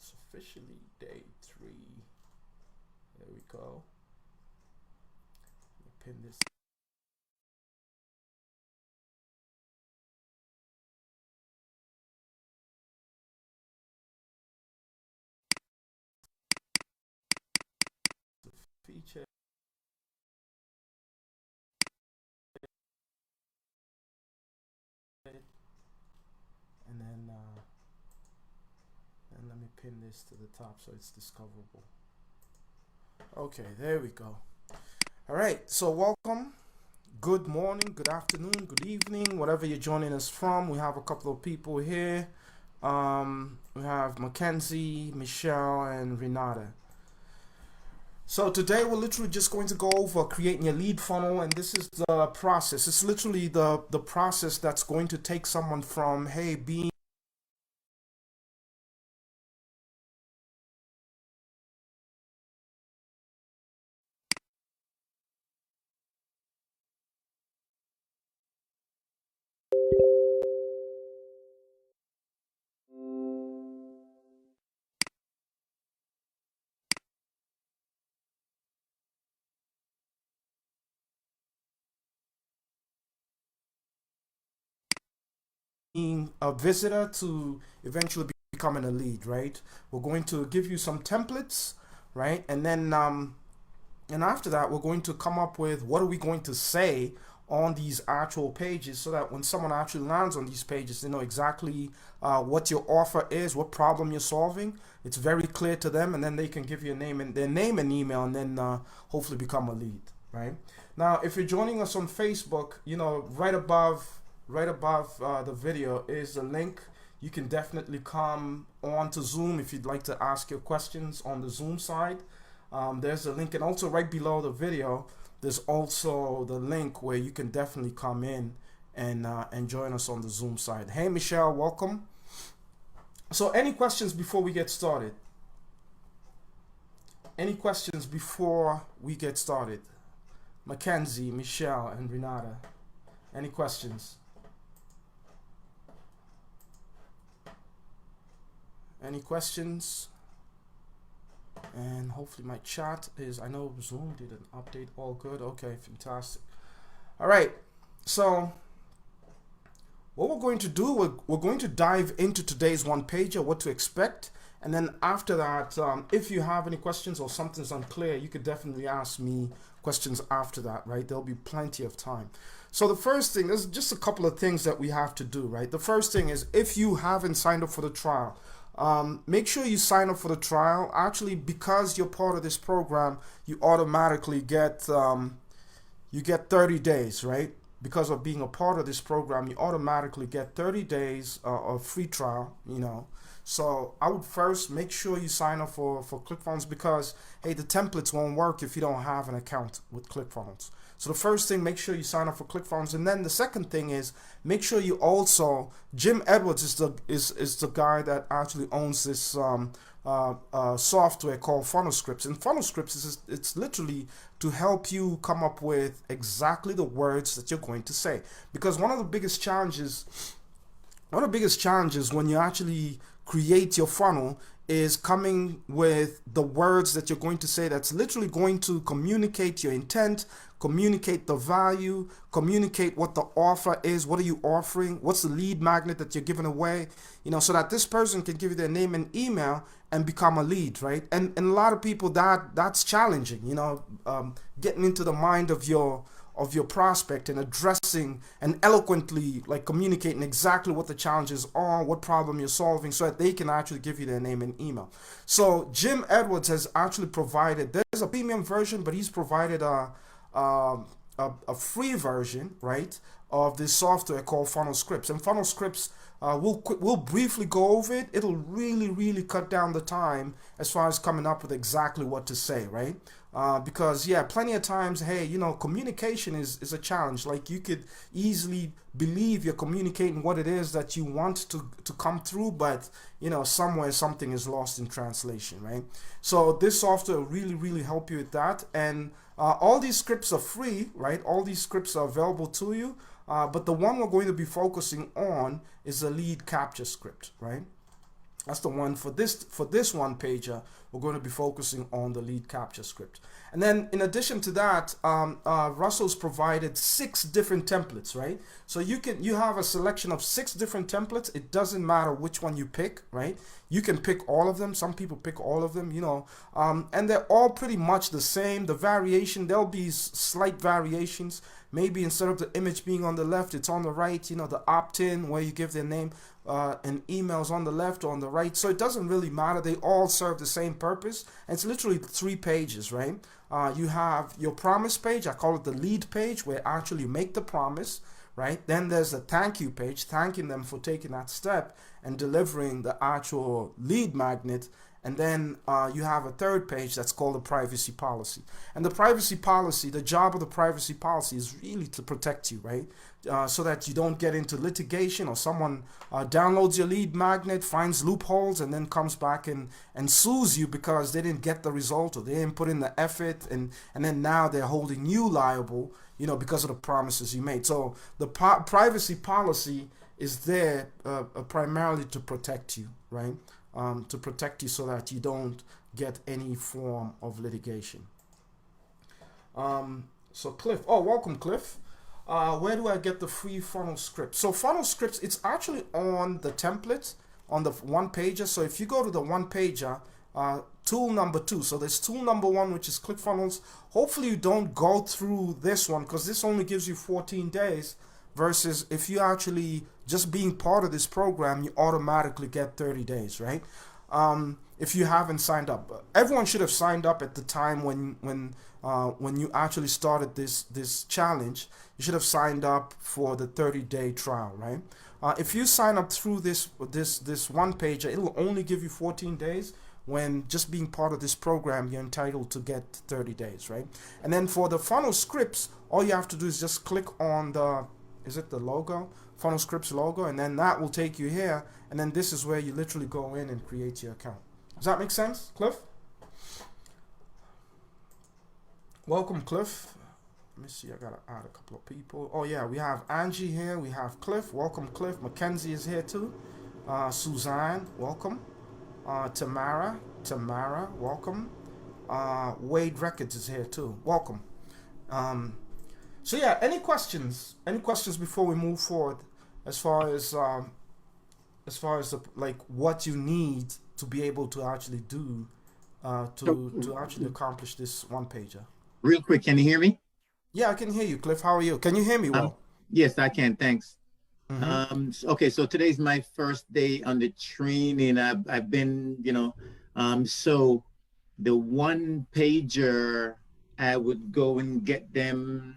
It's officially day 3. There we go. Let me pin this. Feature. And let me pin this to the top so it's discoverable. Okay, there we go. All right, so welcome. Good morning, good afternoon, good evening, whatever you're joining us from. We have a couple of people here. We have Mackenzie, Michelle, and Renata. So today we're literally just going to go over creating a lead funnel, and this is the process. It's literally the process that's going to take someone from, hey, being a visitor to eventually becoming a lead, right? We're going to give you some templates, right? And after that, we're going to come up with what are we going to say on these actual pages so that when someone actually lands on these pages, they know exactly what your offer is, what problem you're solving. It's very clear to them, and then they can give you a name and their name and email, and then hopefully become a lead, right? Now, if you're joining us on Facebook, you know, right above the video is a link. You can definitely come on to Zoom if you'd like to ask your questions on the Zoom side. There's a link, and also right below the video there's also the link where you can definitely come in and join us on the Zoom side. Hey Michelle, welcome. So any questions before we get started? Any questions before we get started? Mackenzie, Michelle, and Renata, any questions? Any questions? And hopefully my chat is, I know Zoom did an update, all good. Okay, fantastic. All right, so what we're going to do, we're going to dive into today's one pager, what to expect. And then after that, if you have any questions or something's unclear, you could definitely ask me questions after that, right? There'll be plenty of time. So the first thing, there's just a couple of things that we have to do, right? The first thing is, if you haven't signed up for the trial, make sure you sign up for the trial. Actually, because you're part of this program, you automatically get 30 days, right? Because of being a part of this program, you automatically get 30 days of free trial, you know. So I would first make sure you sign up for ClickFunnels, because hey, the templates won't work if you don't have an account with ClickFunnels. So the first thing, make sure you sign up for ClickFunnels, and then the second thing is make sure you also, Jim Edwards is the guy that actually owns this software called Funnelscripts. And Funnelscripts it's literally to help you come up with exactly the words that you're going to say, because one of the biggest challenges when you actually create your funnel is coming with the words that you're going to say that's literally going to communicate your intent, communicate the value, communicate what the offer is, what are you offering, what's the lead magnet that you're giving away, you know, so that this person can give you their name and email and become a lead, right? And a lot of people, that's challenging, you know, getting into the mind of your prospect and addressing and eloquently like communicating exactly what the challenges are, what problem you're solving, so that they can actually give you their name and email. So Jim Edwards has actually provided, there's a premium version, but he's provided a free version, right, of this software called Funnelscripts. And Funnelscripts, we'll briefly go over it. It'll really cut down the time as far as coming up with exactly what to say, right? Because yeah, plenty of times, hey, you know, communication is a challenge. Like, you could easily believe you're communicating what it is that you want to come through, but you know, somewhere something is lost in translation, right? So this software will really help you with that. And all these scripts are free, right? All these scripts are available to you, but the one we're going to be focusing on is the lead capture script, right? That's the one for this one pager. We're going to be focusing on the lead capture script. And then in addition to that, Russell's provided 6 different templates, right? So you have a selection of 6 different templates. It doesn't matter which one you pick, right? You can pick all of them. Some people pick all of them, you know, and they're all pretty much the same. The variation, there'll be slight variations. Maybe instead of the image being on the left, it's on the right. You know, the opt-in where you give their name and emails on the left or on the right. So it doesn't really matter. They all serve the same purpose. And it's literally 3 pages, right? You have your promise page. I call it the lead page, where actually you make the promise, right? Then there's a thank you page, thanking them for taking that step and delivering the actual lead magnet. And then you have a third page that's called the privacy policy. And the privacy policy, the job of the privacy policy is really to protect you, right? So that you don't get into litigation, or someone downloads your lead magnet, finds loopholes, and then comes back and sues you because they didn't get the result, or they didn't put in the effort, and then now they're holding you liable, you know, because of the promises you made. So the privacy policy is there primarily to protect you, right? To protect you so that you don't get any form of litigation. So Cliff, oh, welcome Cliff. Where do I get the free funnel script? So funnel scripts, it's actually on the template, on the one pager. So if you go to the one pager, tool number 2, so there's tool number 1, which is ClickFunnels. Hopefully you don't go through this one, because this only gives you 14 days. Versus if you actually just being part of this program, you automatically get 30 days, right? If you haven't signed up, everyone should have signed up at the time when you actually started this challenge. You should have signed up for the 30-day trial, right? If you sign up through this one page, it'll only give you 14 days. When just being part of this program, you're entitled to get 30 days, right? And then for the funnel scripts, all you have to do is just click on the logo, funnel scripts logo, and then that will take you here, and then this is where you literally go in and create your account. Does that make sense, Cliff? Welcome, Cliff. Let me see, I gotta add a couple of people. Oh yeah, we have Angie here, we have Cliff. Welcome, Cliff. Mackenzie is here too. Suzanne, welcome. Tamara, welcome. Wade Records is here too. Welcome. So yeah, any questions? Any questions before we move forward, as far as like what you need to be able to actually do to actually accomplish this one pager? Real quick, can you hear me? Yeah, I can hear you, Cliff. How are you? Can you hear me well? Yes, I can. Thanks. Mm-hmm. Okay, so today's my first day on the training. I've been, you know, so the one pager, I would go and get them.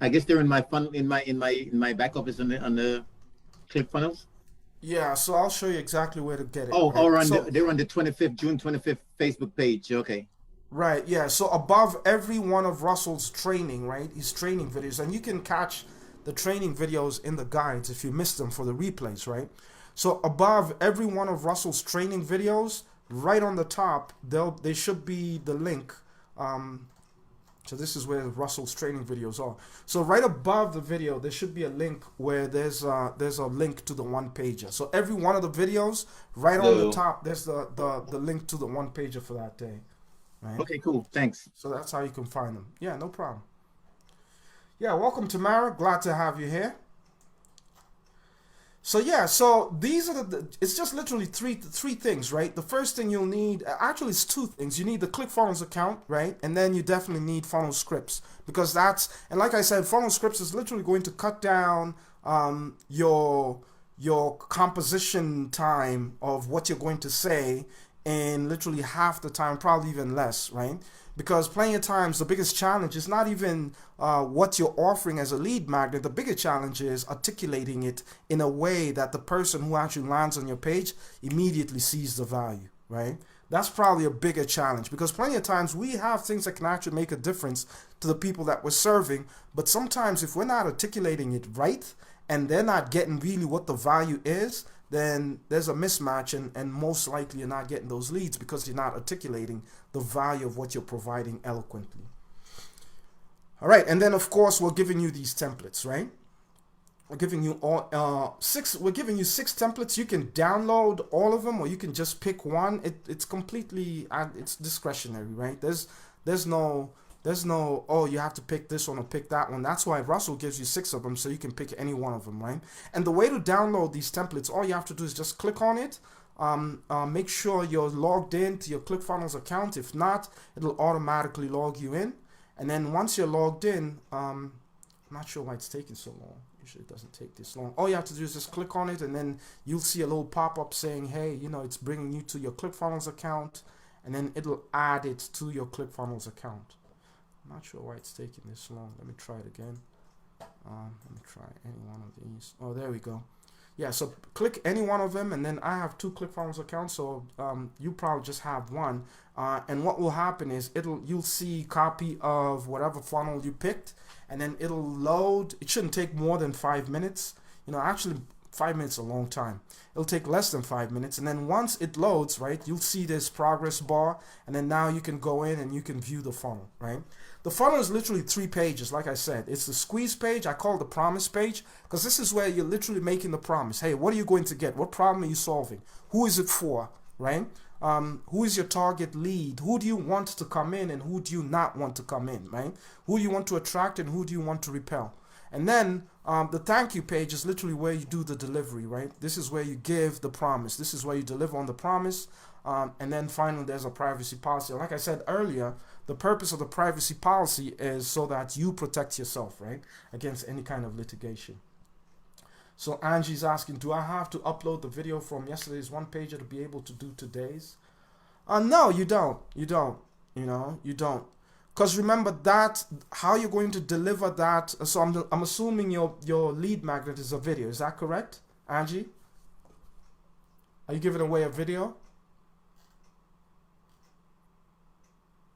I guess they're in my back office on the ClickFunnels. Yeah, so I'll show you exactly where to get it. Oh, right? or they're on the June 25th Facebook page. Okay. Right, yeah. So above every one of Russell's training, right, his training videos, and you can catch the training videos in the guides if you missed them for the replays, right? So above every one of Russell's training videos, right on the top, they should be the link. So this is where Russell's training videos are. So right above the video, there should be a link where there's a link to the one pager. So every one of the videos, right on the top, there's the link to the one pager for that day. Right? Okay, cool. Thanks. So that's how you can find them. Yeah, no problem. Yeah, welcome Tamara. Glad to have you here. So yeah, so these are it's just literally three things, right? The first thing you'll need, actually it's 2 things. You need the ClickFunnels account, right? And then you definitely need funnel scripts, because and like I said, funnel scripts is literally going to cut down your composition time of what you're going to say in literally half the time, probably even less, right? Because plenty of times the biggest challenge is not even what you're offering as a lead magnet. The bigger challenge is articulating it in a way that the person who actually lands on your page immediately sees the value, right? That's probably a bigger challenge, because plenty of times we have things that can actually make a difference to the people that we're serving, but sometimes if we're not articulating it right and they're not getting really what the value is, then there's a mismatch, and most likely you're not getting those leads because you're not articulating the value of what you're providing eloquently. All right, and then of course we're giving you these templates, right? we're giving you all six. We're giving you 6 templates. You can download all of them, or you can just pick one. It's completely it's discretionary, right? There's no oh, you have to pick this one or pick that one. That's why Russell gives you 6 of them, so you can pick any one of them, right? And the way to download these templates, all you have to do is just click on it. Make sure you're logged in to your ClickFunnels account. If not, it'll automatically log you in. And then once you're logged in, I'm not sure why it's taking so long. Usually it doesn't take this long. All you have to do is just click on it, and then you'll see a little pop-up saying, hey, you know, it's bringing you to your ClickFunnels account, and then it'll add it to your ClickFunnels account. I'm not sure why it's taking this long. Let me try it again. Let me try any one of these. Oh, there we go. Yeah, so click any one of them, and then I have 2 ClickFunnels accounts, so you probably just have one. And what will happen is you'll see copy of whatever funnel you picked, and then it'll load. It shouldn't take more than 5 minutes. You know, actually 5 minutes is a long time. It'll take less than 5 minutes, and then once it loads, right, you'll see this progress bar, and then now you can go in and you can view the funnel, right? The funnel is literally 3 pages, like I said. It's the squeeze page. I call it the promise page, because this is where you're literally making the promise. Hey, what are you going to get? What problem are you solving? Who is it for, right? Who is your target lead? Who do you want to come in, and who do you not want to come in, right? Who do you want to attract, and who do you want to repel? And then the thank you page is literally where you do the delivery, right? This is where you give the promise. This is where you deliver on the promise. And then finally, there's a privacy policy. Like I said earlier, the purpose of the privacy policy is so that you protect yourself, right, against any kind of litigation. So Angie's asking, do I have to upload the video from yesterday's one pager to be able to do today's? No, you don't. You don't. You know, you don't. Because remember that, how you're going to deliver that. So I'm assuming your lead magnet is a video. Is that correct, Angie? Are you giving away a video?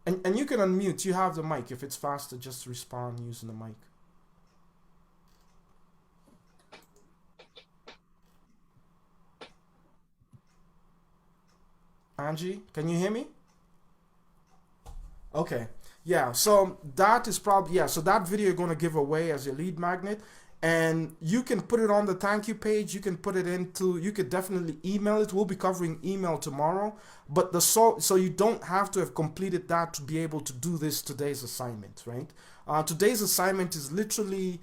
And you can unmute. You have the mic. If it's faster, just respond using the mic. Angie, can you hear me? Okay. Yeah, so that is probably, yeah, so that video you're going to give away as your lead magnet. And you can put it on the thank you page. You can put it into, you could definitely email it. We'll be covering email tomorrow. But so you don't have to have completed that to be able to do today's assignment, right? Today's assignment is literally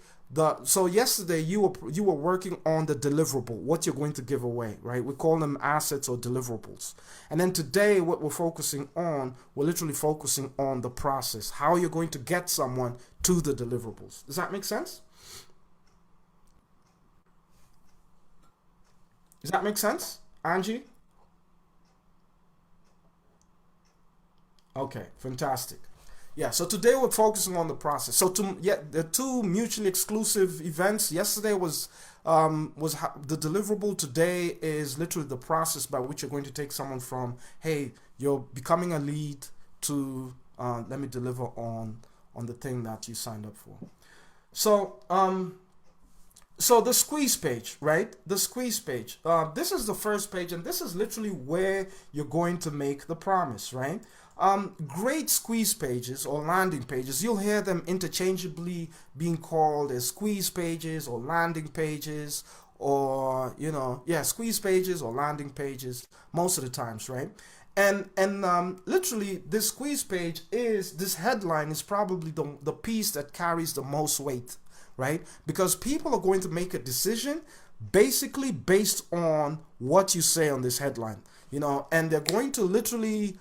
so yesterday you were working on the deliverable, what you're going to give away, right? We call them assets or deliverables. And then today what we're focusing on, we're literally focusing on the process, how you're going to get someone to the deliverables. Does that make sense? Does that make sense, Angie? Okay, fantastic. Yeah, so today we're focusing on the process. So the 2 mutually exclusive events. Yesterday was the deliverable. Today is literally the process by which you're going to take someone from, hey, you're becoming a lead, to let me deliver on the thing that you signed up for. So so the squeeze page, right? The squeeze page. This is the first page, and this is literally where you're going to make the promise, right? Great squeeze pages or landing pages, you'll hear them interchangeably being called as squeeze pages or landing pages, or, you know, yeah, squeeze pages or landing pages most of the times, right? And literally this squeeze page this headline is probably the piece that carries the most weight, right? Because people are going to make a decision basically based on what you say on this headline, you know, and they're going to literally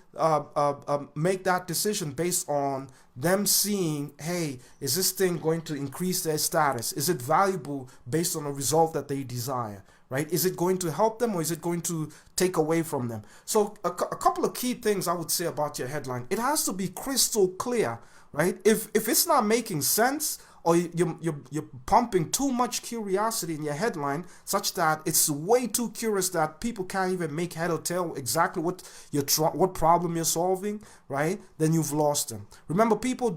make that decision based on them seeing, hey, is this thing going to increase their status? Is it valuable based on a result that they desire, right? Is it going to help them, or is it going to take away from them? So a couple of key things I would say about your headline. It has to be crystal clear, right? If it's not making sense, or you're pumping too much curiosity in your headline such that it's way too curious that people can't even make head or tail exactly what problem you're solving, right? Then you've lost them. Remember, people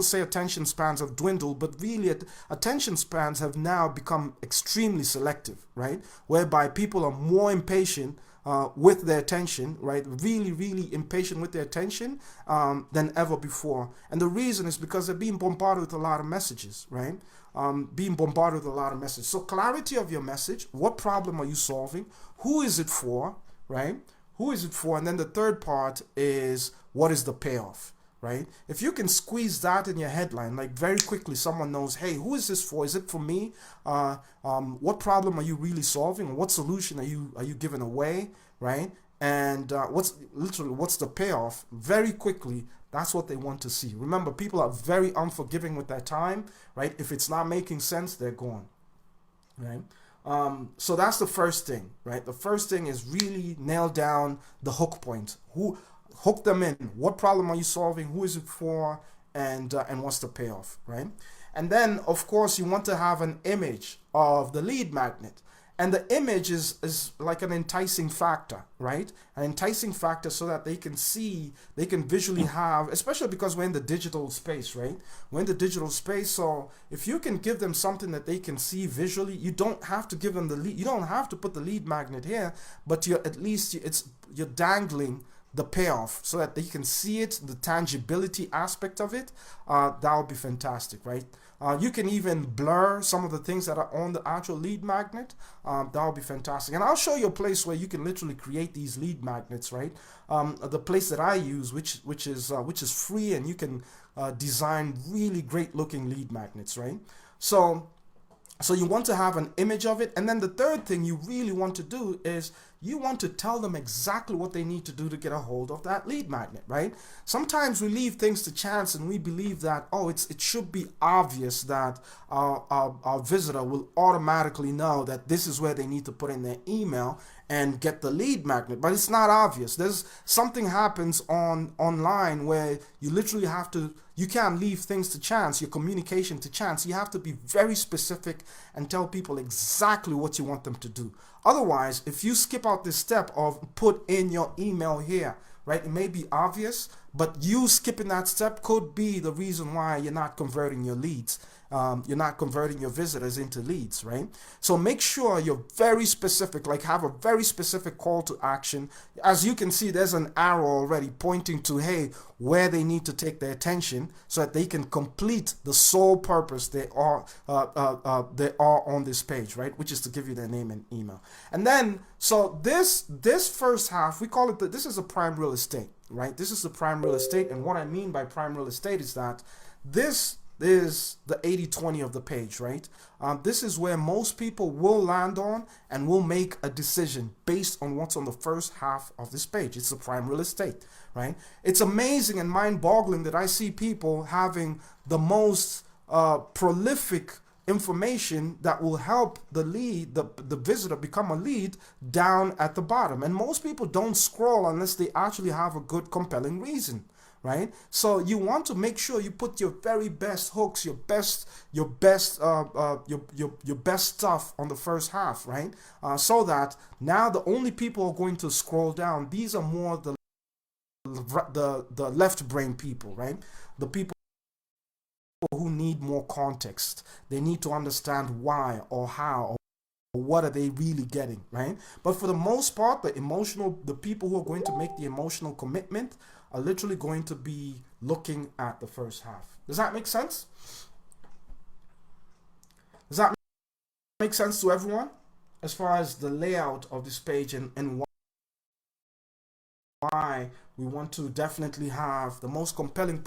say attention spans have dwindled, but really attention spans have now become extremely selective, right? Whereby people are more impatient with their attention, right? Really, really impatient with their attention than ever before. And the reason is because they're being bombarded with a lot of messages, right? being bombarded with a lot of messages. So clarity of your message. What problem are you solving? Who is it for? Right? Who is it for? And then the third part is, what is the payoff? Right? If you can squeeze that in your headline, like very quickly, someone knows, hey, who is this for? Is it for me? What problem are you really solving? What solution are you giving away? Right? And what's the payoff? Very quickly, that's what they want to see. Remember, people are very unforgiving with their time. Right? If it's not making sense, they're gone. Right? So that's the first thing. Right? The first thing is really nail down the hook point. Hook them in. What problem are you solving? Who is it for? And what's the payoff, right? And then, of course, you want to have an image of the lead magnet. And the image is like an enticing factor, right? An enticing factor so that they can see, they can visually have, especially because we're in the digital space, right? We're in the digital space, so if you can give them something that they can see visually, you don't have to give them the lead, you don't have to put the lead magnet here, but you're at least, you're dangling the payoff so that they can see it, the tangibility aspect of it. That would be fantastic, right? You can even blur some of the things that are on the actual lead magnet. That would be fantastic. And I'll show you a place where you can literally create these lead magnets, right? The place that I use, which is free, and you can design really great looking lead magnets, right? So you want to have an image of it. And then the third thing you really want to do is you want to tell them exactly what they need to do to get a hold of that lead magnet, right? Sometimes we leave things to chance and we believe that, oh, it should be obvious that our visitor will automatically know that this is where they need to put in their email and get the lead magnet, but it's not obvious. There's something happens online where you literally have to, you can't leave things to chance, your communication to chance. You have to be very specific and tell people exactly what you want them to do. Otherwise, if you skip out this step of put in your email here, right, it may be obvious, but you skipping that step could be the reason why you're not converting your leads. You're not converting your visitors into leads, right? So make sure you're very specific, like have a very specific call to action. As you can see, there's an arrow already pointing to, hey, where they need to take their attention so that they can complete the sole purpose they are on this page, right? Which is to give you their name and email. And then, so this first half, we call it, this is a prime real estate, right? This is the prime real estate. And what I mean by prime real estate is that this is the 80-20 of the page, right? This is where most people will land on and will make a decision based on what's on the first half of this page. It's the prime real estate, right? It's amazing and mind-boggling that I see people having the most prolific information that will help the lead, the visitor become a lead down at the bottom. And most people don't scroll unless they actually have a good, compelling reason. Right? So you want to make sure you put your very best hooks, your best stuff on the first half, right? So that now the only people who are going to scroll down, these are more the left brain people, right? The people who need more context. They need to understand why or how or what are they really getting, right? But for the most part, the people who are going to make the emotional commitment are literally going to be looking at the first half. Does that make sense? Does that make sense to everyone? As far as the layout of this page and why we want to definitely have the most compelling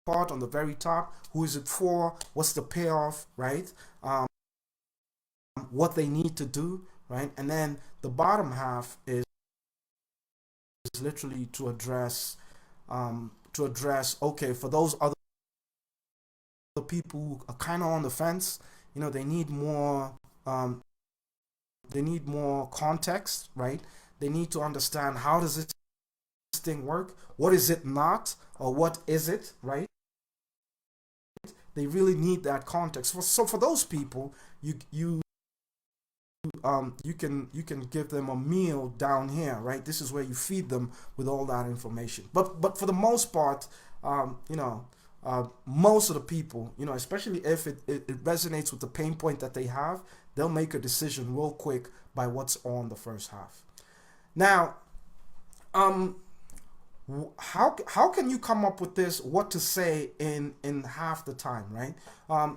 part on the very top. Who is it for? What's the payoff, right? What they need to do, right? And then the bottom half is literally to address okay, for those other people who are kind of on the fence, you know, they need more context, right? They need to understand, how does this thing work? What is it not, or what is it, right? They really need that context. So for those people, you can give them a meal down here, right? This is where you feed them with all that information. But for the most part, most of the people, you know, especially if it resonates with the pain point that they have, they'll make a decision real quick by what's on the first half. Now, how can you come up with this, what to say in half the time, right?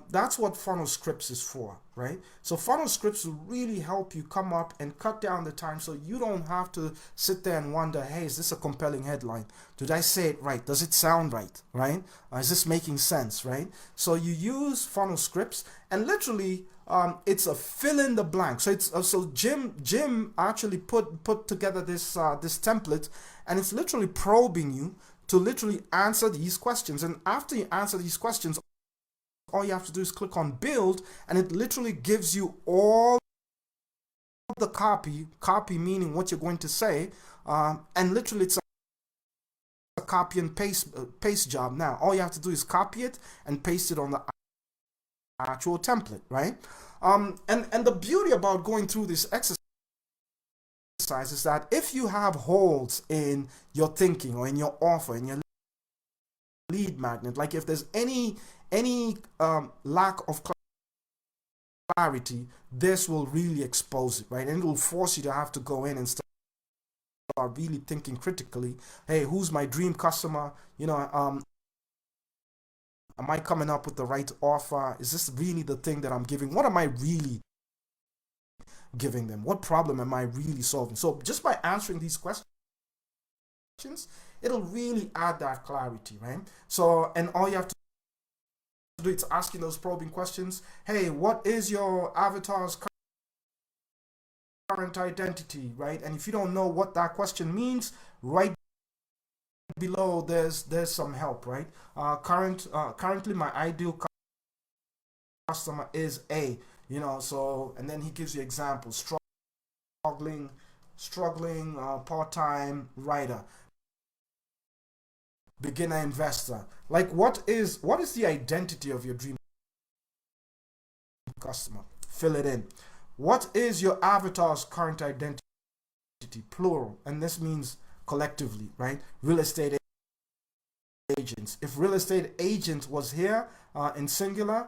That's what funnel scripts is for, right? So funnel scripts will really help you come up and cut down the time, so you don't have to sit there and wonder, hey, is this a compelling headline? Did I say it right? Does it sound right? Right? Is this making sense? Right? So you use funnel scripts, and literally it's a fill in the blank. So it's so Jim actually put together this template, and it's literally probing you to literally answer these questions. And after you answer these questions, all you have to do is click on build, and it literally gives you all the copy meaning what you're going to say, and literally it's a copy and paste job. Now all you have to do is copy it and paste it on the actual template, right? And the beauty about going through this exercise is that if you have holes in your thinking or in your offer, in your lead magnet, like if there's any lack of clarity, this will really expose it, right? And it will force you to have to go in and start really thinking critically. Hey, who's my dream customer? Am I coming up with the right offer? Is this really the thing that I'm giving? What am I really giving them? What problem am I really solving? So just by answering these questions, it'll really add that clarity, right? So, and all you have to do is asking those probing questions. Hey, what is your avatar's current identity, right? And if you don't know what that question means, right below there's some help, right? Currently my ideal customer is A, so, and then he gives you examples: struggling part-time writer, beginner investor. Like, what is the identity of your dream customer? Fill it in. What is your avatar's current identity? Plural, and this means collectively, right? Real estate agents. If real estate agent was here in singular,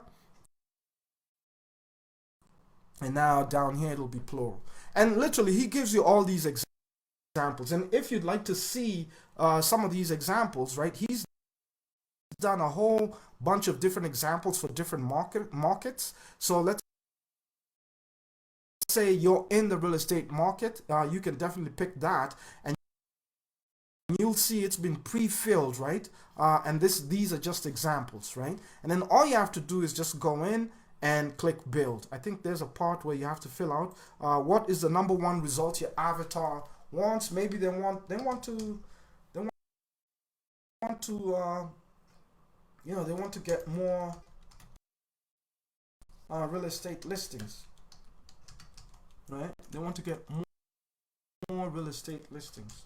and now down here it'll be plural. And literally he gives you all these examples, and if you'd like to see some of these examples, right, he's done a whole bunch of different examples for different markets. So let's say you're in the real estate market, you can definitely pick that, and you'll see it's been pre-filled, right? And these are just examples, right? And then all you have to do is just go in and click build. I think there's a part where you have to fill out what is the number one result your avatar wants. Maybe they want to get more real estate listings, right? They want to get more real estate listings.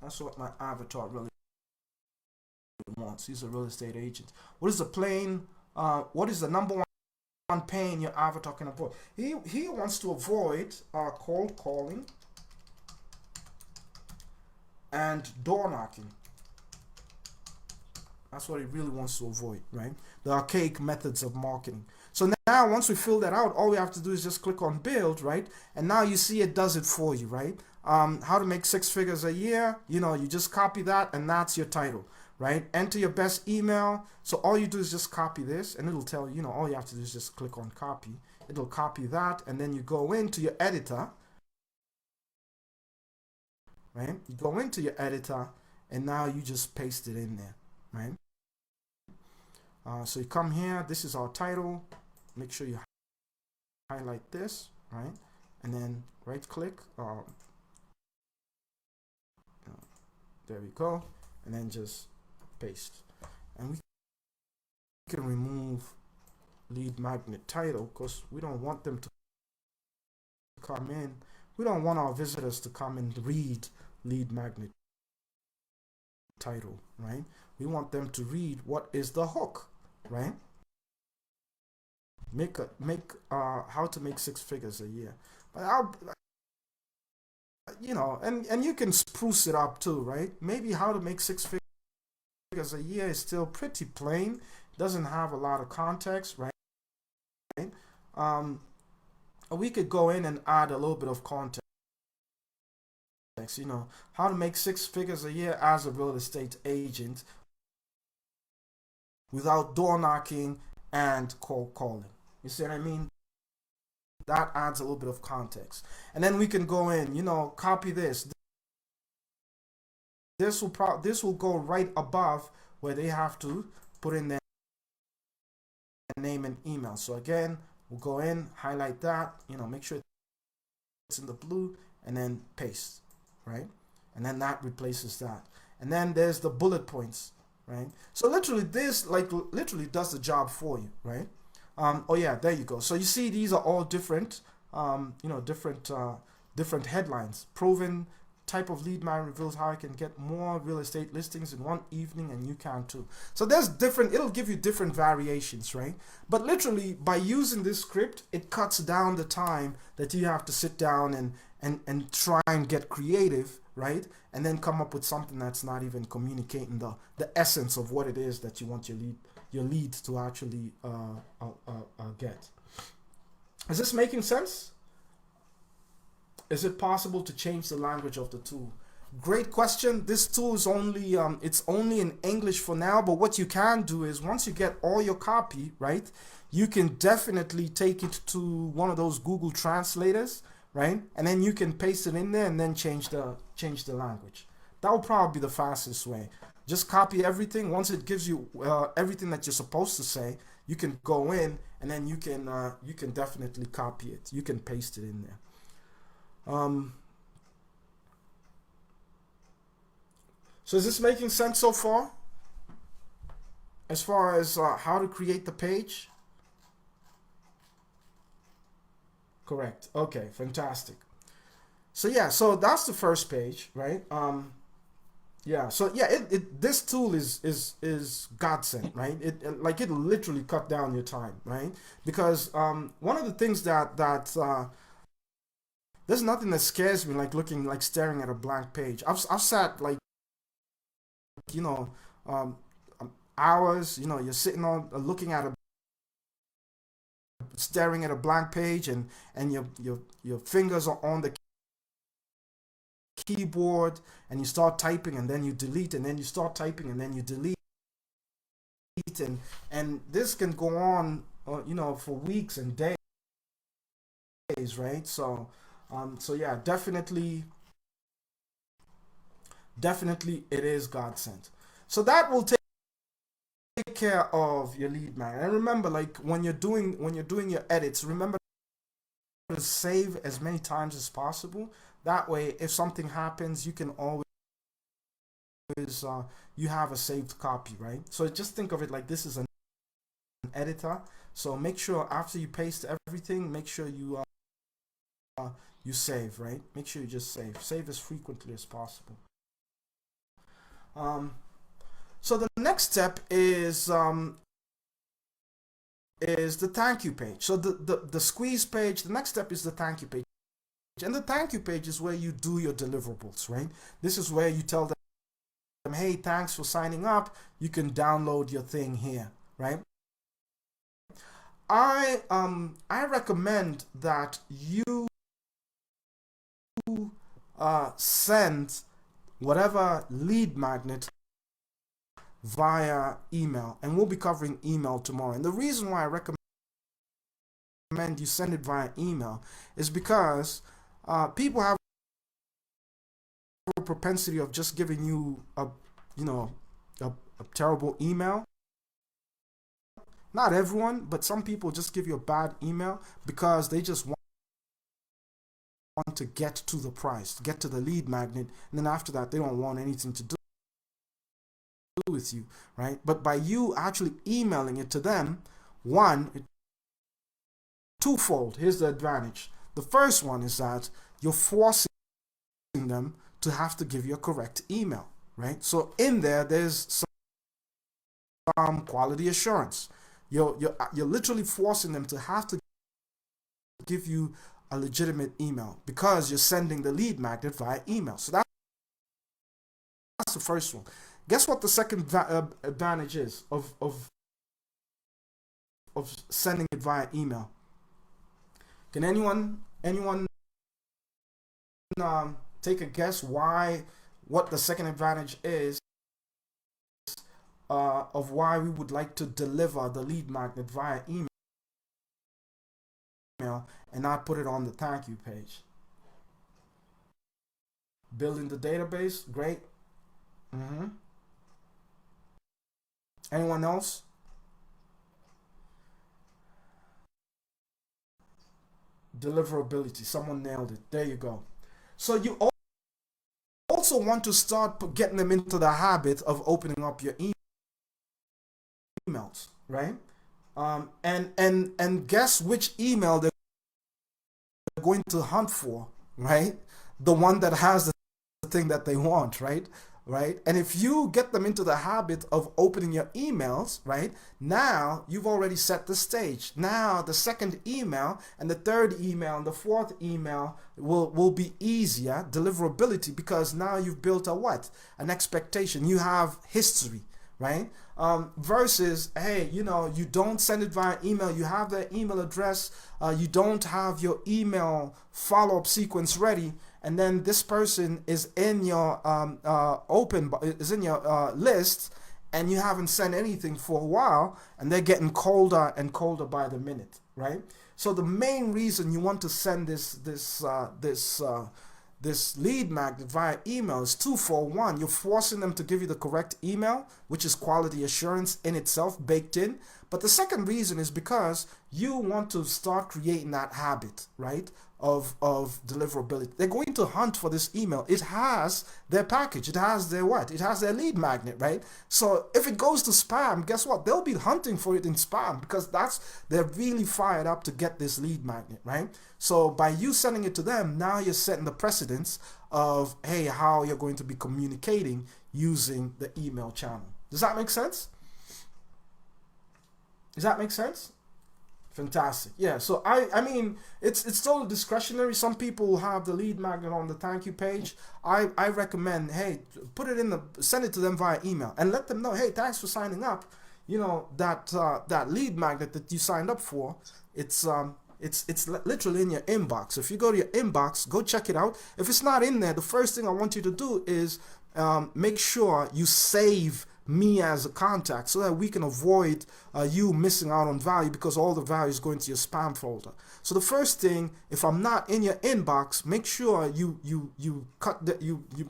That's what my avatar really wants. He's a real estate agent. What is the number one pain your avatar can avoid? He wants to avoid cold calling and door knocking. That's what he really wants to avoid, right? The archaic methods of marketing. So now once we fill that out, all we have to do is just click on build, right? And now you see it does it for you, right? How to make 6 figures a year. You just copy that, and that's your title, right? Enter your best email. So all you do is just copy this, and it'll tell you, all you have to do is just click on copy. It'll copy that, and then you go into your editor, right? You go into your editor, and now you just paste it in there, right? So you come here, this is our title. Make sure you highlight this, right? And then right click, there we go, and then just paste. And we can remove lead magnet title because we don't want them to come in. We don't want our visitors to come and read lead magnet title, right? We want them to read what is the hook, right? Make how to make 6 figures a year. But and you can spruce it up too, right? Maybe how to make 6 figures a year is still pretty plain. Doesn't have a lot of context, right? We could go in and add a little bit of context. You know, how to make 6 figures a year as a real estate agent without door knocking and cold calling. You see what I mean? That adds a little bit of context. And then we can go in, you know, copy this. This will go right above where they have to put in their name and email. So again, we'll go in, highlight that, you know, make sure it's in the blue, and then paste, right? And then that replaces that. And then there's the bullet points, right? So literally this literally does the job for you, right? Oh yeah, there you go. So you see these are all different, you know, different headlines. Proven type of lead magnet reveals how I can get more real estate listings in one evening, and you can too. So there's different, it'll give you different variations, right? But literally by using this script, it cuts down the time that you have to sit down and try and get creative, right? And then come up with something that's not even communicating the essence of what it is that you want your lead to actually get. Is this making sense? Is it possible to change the language of the tool? Great question. This tool is only it's only in English for now, but what you can do is once you get all your copy, right, you can definitely take it to one of those Google translators, right? And then you can paste it in there and then change the language. That will probably be the fastest way. Just copy everything. Once it gives you everything that you're supposed to say, you can go in and then you can definitely copy it. You can paste it in there. So is this making sense so far? As far as how to create the page? Correct. Okay, fantastic. So yeah, so that's the first page, right? Yeah, so yeah, this tool is godsend, right? It literally cut down your time, right? Because one of the things that there's nothing that scares me like staring at a blank page. I've sat like, you know, hours, you know, you're sitting on looking at staring at a blank page, and your fingers are on the keyboard, and you start typing and then you delete, and then you start typing and then you delete, and this can go on, you know, for weeks and days, right? So yeah, definitely it is God sent. So that will take care of your lead magnet. And remember, like when you're doing your edits, remember to save as many times as possible. That way, if something happens, you can always you have a saved copy, right? So just think of it like this is an editor. So make sure after you paste everything, make sure you save, right? Make sure you just save as frequently as possible. So the next step is the thank you page. So the squeeze page, the next step is the thank you page. And the thank you page is where you do your deliverables, right? This is where you tell them, hey, thanks for signing up. You can download your thing here, right? I recommend that you send whatever lead magnet via email, and we'll be covering email tomorrow. And the reason why I recommend you send it via email is because people have a propensity of just giving you a terrible email. Not everyone, but some people just give you a bad email because they just want to get to the price, get to the lead magnet, and then after that they don't want anything to do with you, right? But by you actually emailing it to them, twofold. Here's the advantage. The first one is that you're forcing them to have to give you a correct email, right? So in there's some quality assurance. You're literally forcing them to have to give you a legitimate email because you're sending the lead magnet via email. So that's the first one. Guess what the second advantage is of sending it via email? Can anyone Take a guess what the second advantage is of why we would like to deliver the lead magnet via email and not put it on the thank you page. Building the database, great. Mm-hmm. Anyone else? Deliverability. Someone nailed it. There you go. So you also want to start getting them into the habit of opening up your emails, right? And guess which email they're going to hunt for, right? The one that has the thing that they want, right? Right? And if you get them into the habit of opening your emails, right? Now you've already set the stage. Now the second email and the third email and the fourth email will be easier, deliverability, because now you've built a what? An expectation. You have history, right? Versus, hey, you don't send it via email. You have their email address. You don't have your email follow-up sequence ready, and then this person is in your list, and you haven't sent anything for a while, and they're getting colder and colder by the minute, right? So the main reason you want to send this lead magnet via email is twofold. One, you're forcing them to give you the correct email, which is quality assurance in itself baked in. But the second reason is because you want to start creating that habit, right, of deliverability. They're going to hunt for this email. It has their package. It has their what? It has their lead magnet, right? So if it goes to spam, guess what? They'll be hunting for it in spam because they're really fired up to get this lead magnet, right? So by you sending it to them, now you're setting the precedence of, hey, how you're going to be communicating using the email channel. Does that make sense? Does that make sense? Fantastic. Yeah, so I mean it's totally discretionary. Some people will have the lead magnet on the thank you page. I recommend, hey, send it to them via email and let them know, hey, thanks for signing up. That lead magnet that you signed up for, it's literally in your inbox. So if you go to your inbox, go check it out. If it's not in there, the first thing I want you to do is make sure you save me as a contact so that we can avoid you missing out on value, because all the value is going to your spam folder. So the first thing, if I'm not in your inbox, make sure you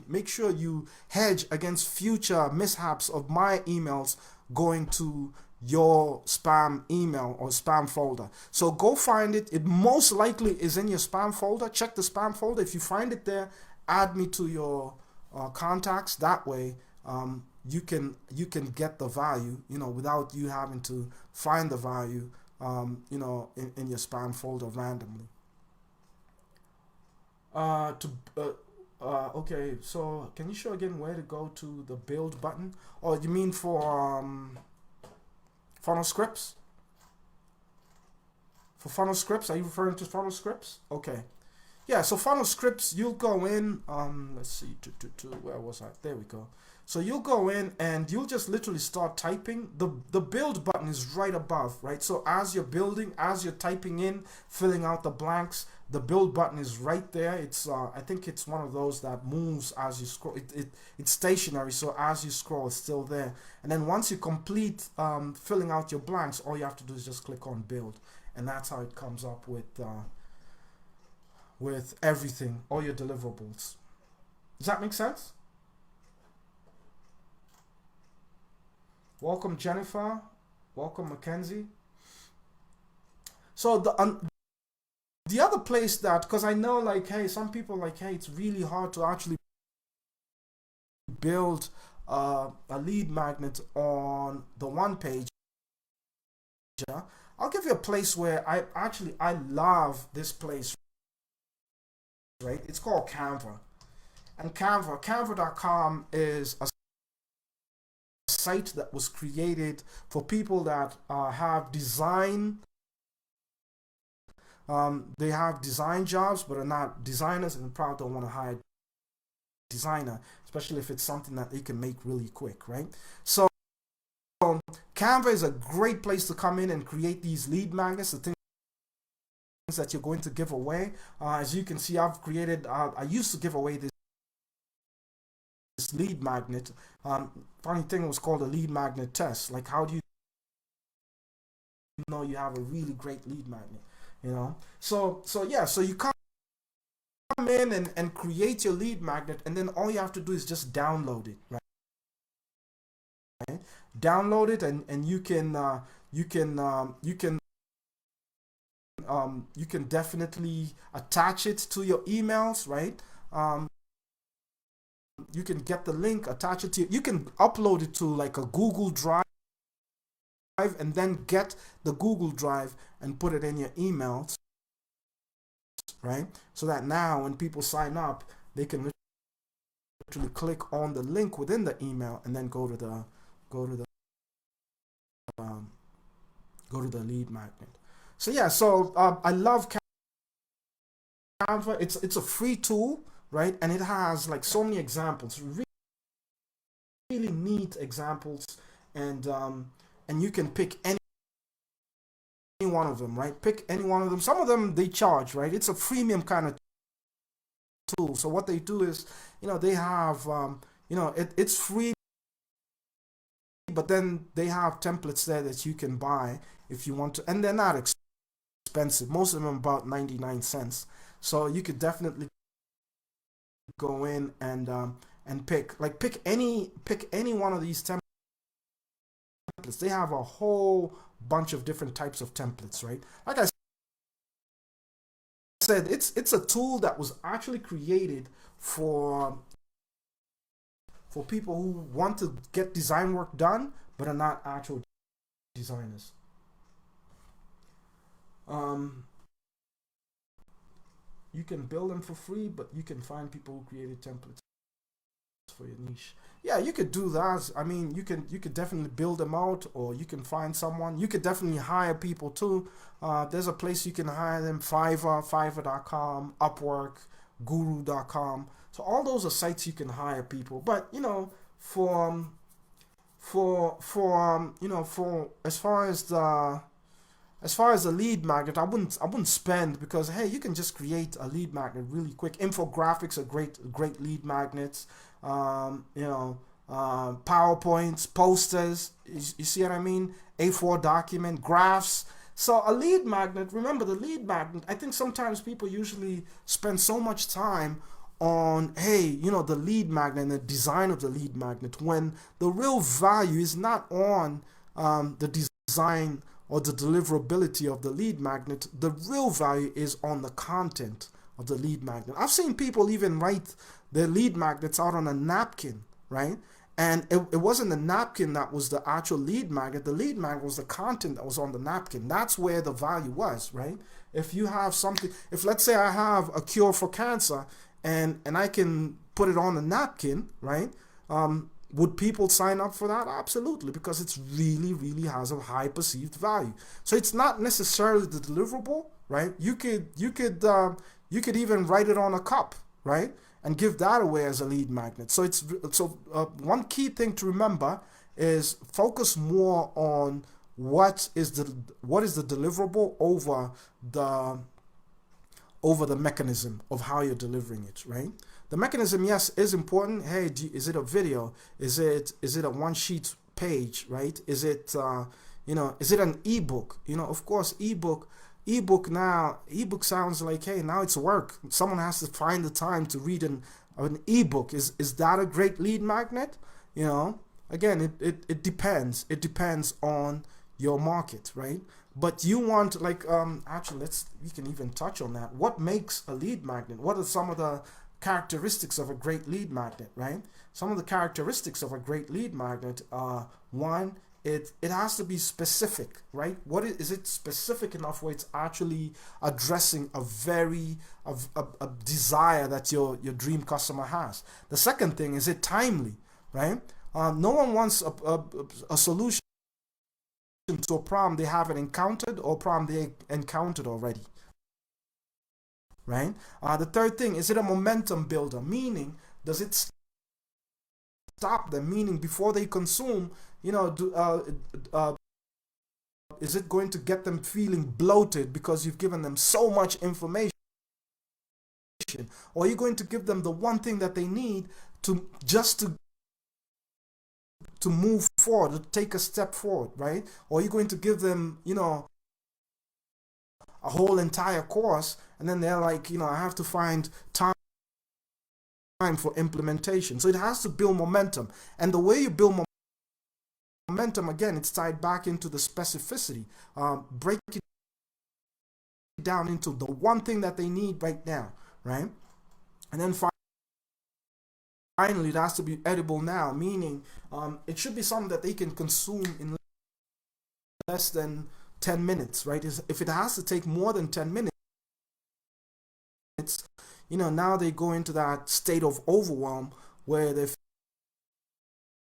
make sure you hedge against future mishaps of my emails going to your spam email or spam folder. So go find it. It most likely is in your spam folder. Check the spam folder. If you find it there, add me to your contacts. That way you can get the value, without you having to find the value in your spam folder randomly. Okay, so can you show again where to go to the build button? Or you mean for funnel scripts? For funnel scripts, are you referring to funnel scripts? Okay. Yeah, so funnel scripts, you'll go in, let's see, where was I? There we go. So you'll go in and you'll just literally start typing. The build button is right above, right? So as you're building, as you're typing in, filling out the blanks, the build button is right there. It's I think it's one of those that moves as you scroll. It's stationary, so as you scroll, it's still there. And then once you complete filling out your blanks, all you have to do is just click on build, and that's how it comes up with everything, all your deliverables. Does that make sense? Welcome, Jennifer. Welcome, Mackenzie. So the other place that, because I know, like, hey, some people like, hey, it's really hard to actually build a lead magnet on the one page. I'll give you a place where I love this place, right? It's called Canva. And Canva.com is a site that was created for people that have design. They have design jobs but are not designers and probably don't want to hire a designer, especially if it's something that they can make really quick, right? So Canva is a great place to come in and create these lead magnets, the things that you're going to give away. As you can see, I've created, I used to give away this lead magnet. Funny thing, it was called a lead magnet test. Like, how do you know you have a really great lead magnet? You know, so yeah, so you come in and create your lead magnet, and then all you have to do is just download it, right? Download it, and you can definitely attach it to your emails, right? You can get the link, attach it to, you can upload it to like a Google Drive, and then get the Google Drive and put it in your emails, right? So that now when people sign up, they can literally click on the link within the email and then go to the um, lead magnet. So yeah, so I love Canva. It's a free tool, right? And it has like so many examples, really neat examples, and you can pick any one of them, right? Pick any one of them. Some of them they charge, right? It's a freemium kind of tool. So what they do is, they have, it's free, but then they have templates there that you can buy if you want to, and they're not expensive. Most of them are about 99 cents. So you could definitely go in and pick any one of these templates. They have a whole bunch of different types of templates, right? Like I said, it's a tool that was actually created for people who want to get design work done but are not actual designers. You can build them for free, but you can find people who created templates for your niche. Yeah, you could do that. I mean, you could definitely build them out, or you can find someone. You could definitely hire people too. There's a place you can hire them: Fiverr.com, Upwork, Guru.com. So all those are sites you can hire people. But for as far as the lead magnet, I wouldn't spend, because hey, you can just create a lead magnet really quick. Infographics are great lead magnets. PowerPoints, posters. You see what I mean? A4 document, graphs. So a lead magnet. Remember the lead magnet. I think sometimes people usually spend so much time on the lead magnet and the design of the lead magnet, when the real value is not on the design or the deliverability of the lead magnet. The real value is on the content of the lead magnet. I've seen people even write their lead magnets out on a napkin, right? And it wasn't the napkin that was the actual lead magnet. The lead magnet was the content that was on the napkin. That's where the value was, right? If you have something, if let's say I have a cure for cancer, and I can put it on a napkin, right? Would people sign up for that? Absolutely, because it's really has a high perceived value. So it's not necessarily the deliverable, right? You could even write it on a cup, right, and give that away as a lead magnet. So one key thing to remember is focus more on what is the deliverable over the mechanism of how you're delivering it, right? The mechanism, yes, is important. Hey, is it a video? Is it a one sheet page, right? Is it is it an ebook? Of course, ebook sounds like, hey, now it's work. Someone has to find the time to read an ebook. Is that a great lead magnet? Again, it depends. It depends on your market, right? But you want, actually, we can even touch on that. What makes a lead magnet? What are some of the characteristics of a great lead magnet, right? Some of the characteristics of a great lead magnet are, one, it has to be specific, right? What is it specific enough where it's actually addressing a desire that your dream customer has? The second thing, is it timely, right? No one wants a solution to a problem they haven't encountered, or a problem they encountered already, right? The third thing, is it a momentum builder? Meaning, does it stop them? Meaning, before they consume, is it going to get them feeling bloated because you've given them so much information? Or are you going to give them the one thing that they need to move forward, to take a step forward, right? Or you're going to give them, a whole entire course, and then they're like, I have to find time for implementation. So it has to build momentum. And the way you build momentum, again, it's tied back into the specificity. Break it down into the one thing that they need right now, right? And then finally, it has to be edible now, meaning it should be something that they can consume in less than 10 minutes, right? If it has to take more than 10 minutes, now they go into that state of overwhelm where they're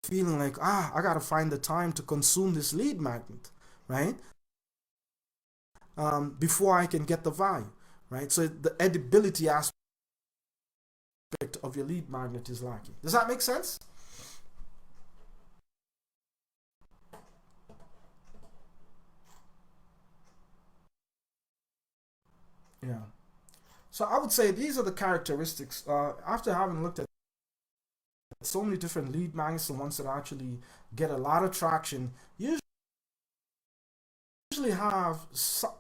feeling like, I got to find the time to consume this lead magnet, right? Before I can get the value, right? So the edibility aspect of your lead magnet is lacking. Does that make sense? Yeah. So I would say these are the characteristics. After having looked at so many different lead magnets, the ones that actually get a lot of traction, usually have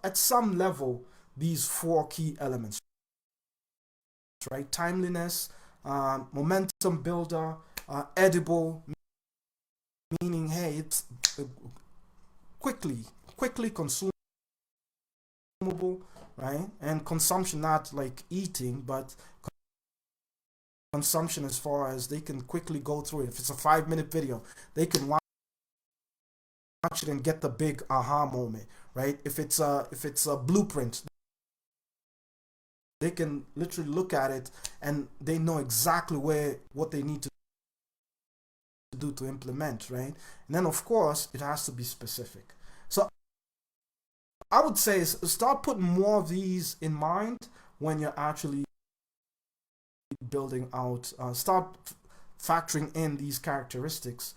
at some level these four key elements, right? Timeliness, momentum builder, edible, meaning, hey, it's quickly consumable, right? And consumption, not like eating, but consumption as far as they can quickly go through it. If it's a 5-minute video, they can watch it and get the big aha moment, right? If it's a blueprint, they can literally look at it and they know exactly what they need to do to implement, right? And then of course it has to be specific. So I would say start putting more of these in mind when you're actually building out. Start factoring in these characteristics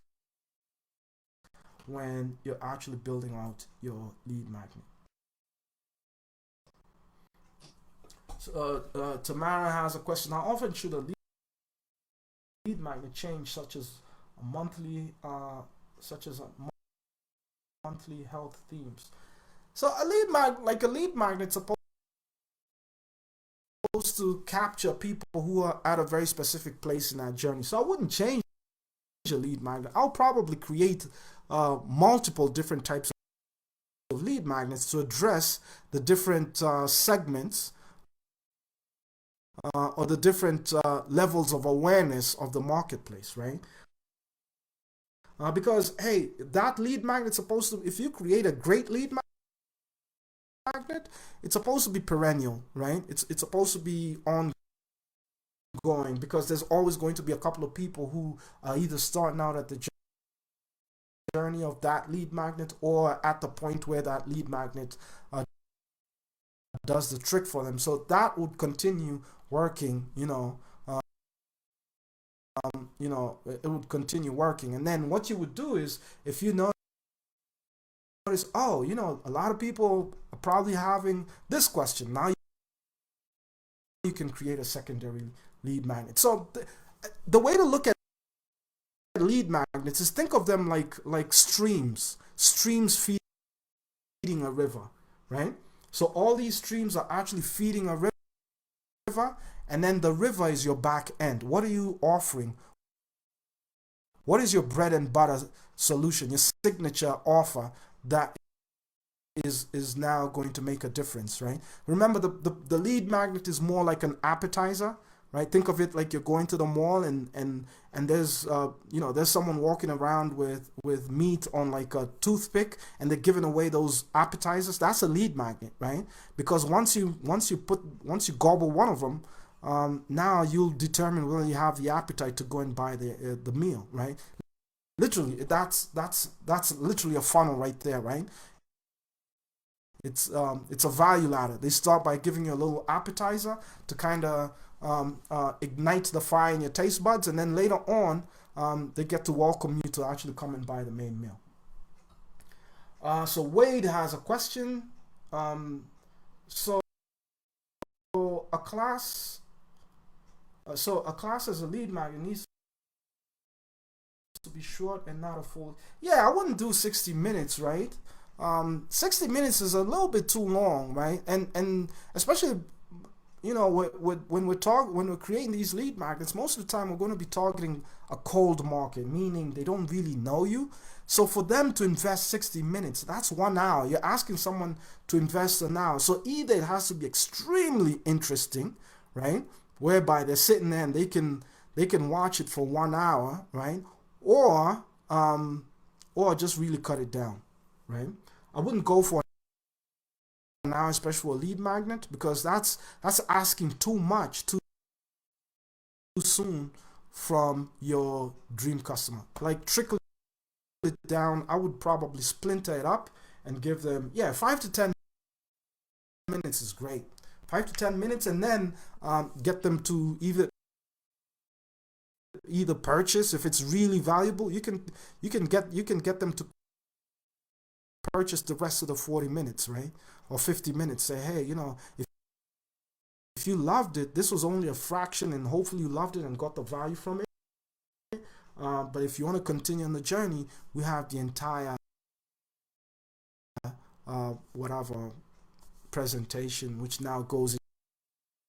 when you're actually building out your lead magnet. So, Tamara has a question. How often should a lead magnet change, such as a monthly health themes? So a lead magnet supposed to capture people who are at a very specific place in that journey. So I wouldn't change a lead magnet. I'll probably create multiple different types of lead magnets to address the different segments or the different levels of awareness of the marketplace, right? Because hey, that lead magnet supposed to, if you create a great lead magnet, it's supposed to be perennial, right? It's supposed to be ongoing, because there's always going to be a couple of people who are either starting out at the journey of that lead magnet or at the point where that lead magnet does the trick for them. So that would continue working, it would continue working. And then what you would do is, if you notice, a lot of people are probably having this question, now you can create a secondary lead magnet. So the way to look at lead magnets is, think of them like streams feeding a river, right? So all these streams are actually feeding a river, and then the river is your back end. What are you offering? What is your bread and butter solution, your signature offer that is now going to make a difference, right? Remember, the lead magnet is more like an appetizer, right? Think of it like you're going to the mall and there's there's someone walking around with meat on like a toothpick, and they're giving away those appetizers. That's a lead magnet, right? Because once you gobble one of them, now you'll determine whether you have the appetite to go and buy the meal, right? Literally, that's literally a funnel right there, right? It's a value ladder. They start by giving you a little appetizer to kind of ignite the fire in your taste buds, and then later on, they get to welcome you to actually come and buy the main meal. So Wade has a question. So a class, a class as a lead magnet needs to be short and not a full. Yeah, I wouldn't do 60 minutes, right? 60 minutes is a little bit too long, right? And especially, you know, when we're creating these lead magnets, most of the time we're going to be targeting a cold market, meaning they don't really know you. So for them to invest 60 minutes, that's 1 hour. You're asking someone to invest an hour. So either it has to be extremely interesting, right? Whereby they're sitting there and they can watch it for 1 hour, right? Or just really cut it down, right? I wouldn't go for an hour, especially for a lead magnet, because that's asking too much too soon from your dream customer. Like trickle it down. I would probably splinter it up and give them, yeah, 5 to 10 minutes is great. 5 to 10 minutes, and then get them to either purchase if it's really valuable. You can get them to purchase the rest of the 40 minutes, right? Or 50 minutes. Say, hey, if you loved it, this was only a fraction, and hopefully you loved it and got the value from it. But if you want to continue on the journey, we have the entire whatever presentation, which now goes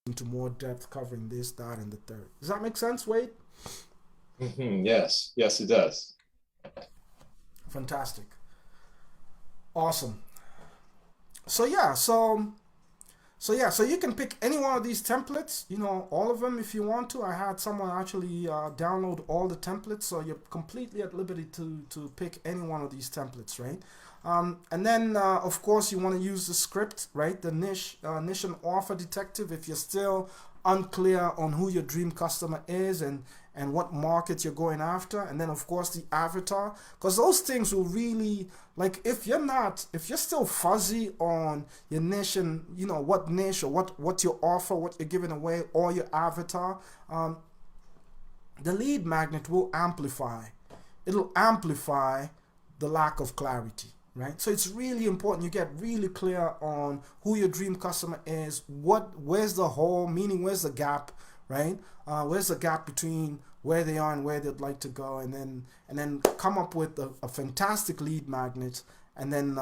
into more depth, covering this, that, and the third. Does that make sense, Wade? Yes, yes, it does. Fantastic. Awesome. So yeah, so you can pick any one of these templates, all of them if you want to. I had someone actually download all the templates, so you're completely at liberty to pick any one of these templates, right? And then, of course, you want to use the script, right? The niche and offer detective if you're still unclear on who your dream customer is and what market you're going after. And then, of course, the avatar, because those things will really, like, if you're still fuzzy on your niche and, what niche or what your offer, what you're giving away, or your avatar, the lead magnet will amplify. It'll amplify the lack of clarity. Right? So it's really important you get really clear on who your dream customer is, where's the hole, meaning where's the gap, right? Where's the gap between where they are and where they'd like to go, and then come up with a fantastic lead magnet, and then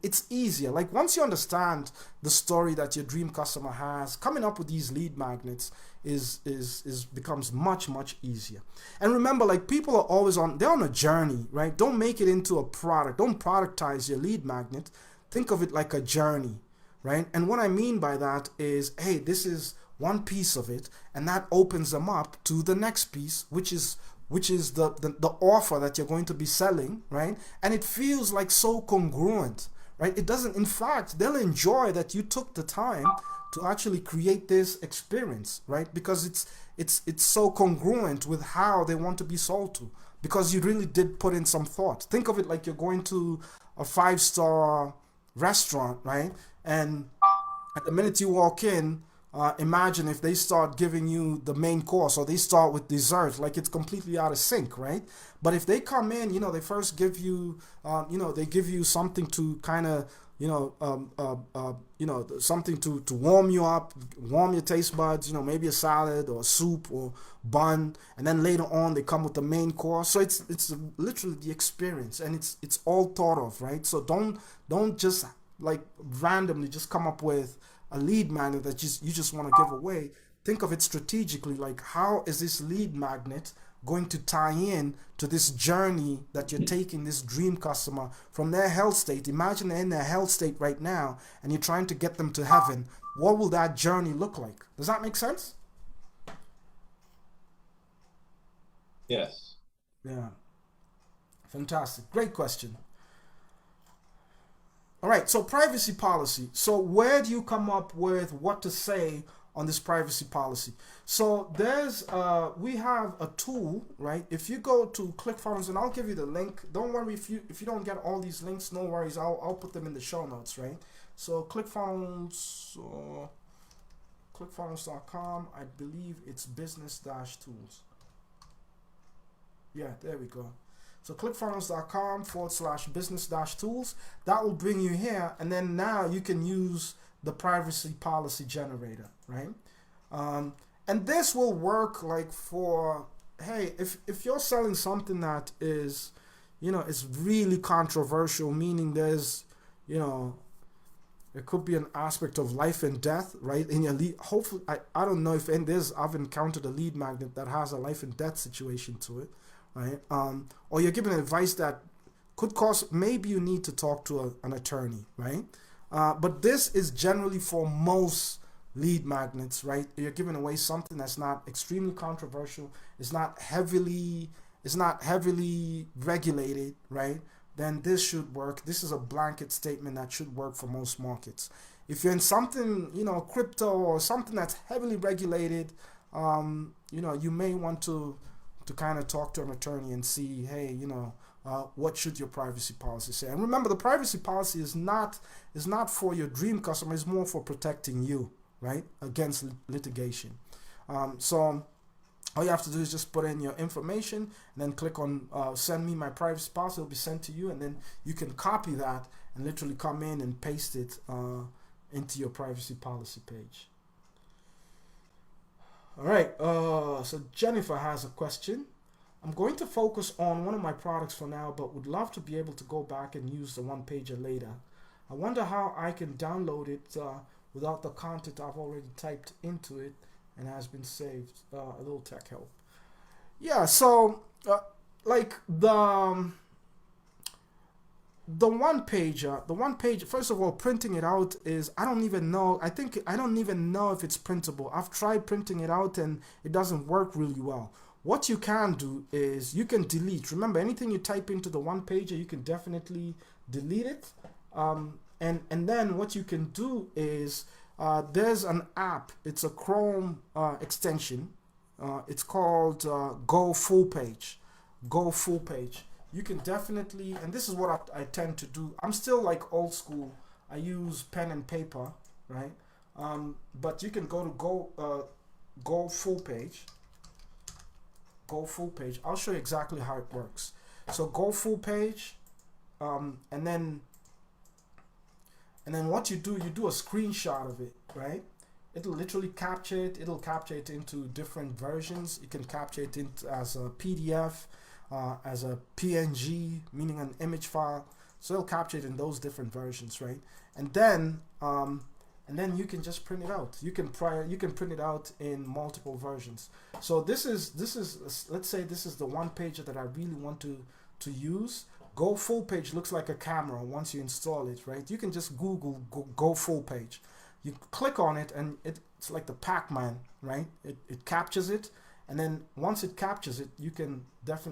it's easier. Like once you understand the story that your dream customer has, coming up with these lead magnets is becomes much easier. And remember, like, people are always they're on a journey, right? Don't make it into a product. Don't productize your lead magnet. Think of it like a journey, right? And what I mean by that is, hey, this is one piece of it, and that opens them up to the next piece, which is the offer that you're going to be selling, right? And it feels like so congruent, right? It doesn't, in fact, they'll enjoy that you took the time to actually create this experience, right? Because it's so congruent with how they want to be sold to, because you really did put in some thought. Think of it like you're going to a 5-star restaurant, right? And at the minute you walk in, imagine if they start giving you the main course, or they start with dessert, like it's completely out of sync, right? But if they come in, they first give you, they give you something to kind of, something to warm you up, warm your taste buds, maybe a salad or soup or bun, and then later on they come with the main course. So it's literally the experience, and it's all thought of, right? So don't just like randomly just come up with a lead magnet that you just want to give away. Think of it strategically, like how is this lead magnet going to tie in to this journey that you're taking this dream customer from their health state. Imagine they're in their health state right now and you're trying to get them to heaven. What will that journey look like? Does that make sense? Yes. Yeah. Fantastic. Great question. All right, so privacy policy. So where do you come up with what to say on this privacy policy? So there's we have a tool, right? If you go to ClickFunnels, and I'll give you the link. Don't worry if you don't get all these links, no worries. I'll put them in the show notes, right? So ClickFunnels, clickfunnels.com. I believe it's business-tools. Yeah, there we go. So clickfunnels.com/business-tools. That will bring you here, and then now you can use the privacy policy generator, right? And this will work like for hey, if you're selling something that is, is really controversial, meaning there's, you know, it could be an aspect of life and death, right? In your lead, hopefully, I don't know if and there's I've encountered a lead magnet that has a life and death situation to it, right? Or you're giving advice that could cause, maybe you need to talk to an attorney, right? But this is generally for most lead magnets, right? You're giving away something that's not extremely controversial. It's not heavily regulated, right? Then this should work. This is a blanket statement that should work for most markets. If you're in something, crypto or something that's heavily regulated, you may want to kind of talk to an attorney and see, hey, what should your privacy policy say? And remember, the privacy policy is not for your dream customer. It's more for protecting you, right, against litigation. So all you have to do is just put in your information and then click on send me my privacy policy. It'll be sent to you, and then you can copy that and literally come in and paste it into your privacy policy page. All right, so Jennifer has a question. I'm going to focus on one of my products for now, but would love to be able to go back and use the one pager later. I wonder how I can download it without the content I've already typed into it and has been saved. A little tech help. Yeah, so like the one pager, first of all, printing it out is, I don't even know if it's printable. I've tried printing it out and it doesn't work really well. What you can do is you can delete. Remember, anything you type into the one pager, you can definitely delete it. And then what you can do is there's an app. It's a Chrome extension. It's called Go Full Page. Go Full Page. You can definitely, and this is what I tend to do. I'm still like old school. I use pen and paper, right? But you can go to Go Full Page. Go Full Page. I'll show you exactly how it works. So Go Full Page, and then what you do a screenshot of it, right? It'll literally capture it. It'll capture it into different versions. You can capture it as a PDF, as a PNG, meaning an image file. So it'll capture it in those different versions, right? And then you can just print it out. You can print it out in multiple versions. So this is let's say this is the one pager that I really want to use. Go Full Page looks like a camera once you install it, right? You can just Google Go Full Page. You click on it and it's like the Pac-Man, right? It captures it, and then once it captures it, you can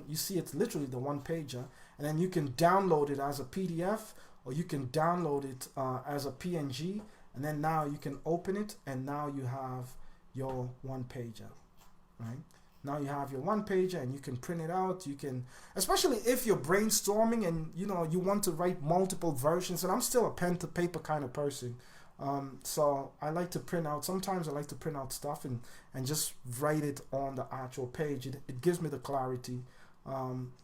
you see it's literally the one pager, and then you can download it as a PDF, or you can download it as a PNG, and then now you can open it, and now you have your one pager, right? Now you have your one pager and you can print it out. You can, especially if you're brainstorming and you want to write multiple versions. And I'm still a pen to paper kind of person, so I like to print out. Sometimes I like to print out stuff and just write it on the actual page. It gives me the clarity.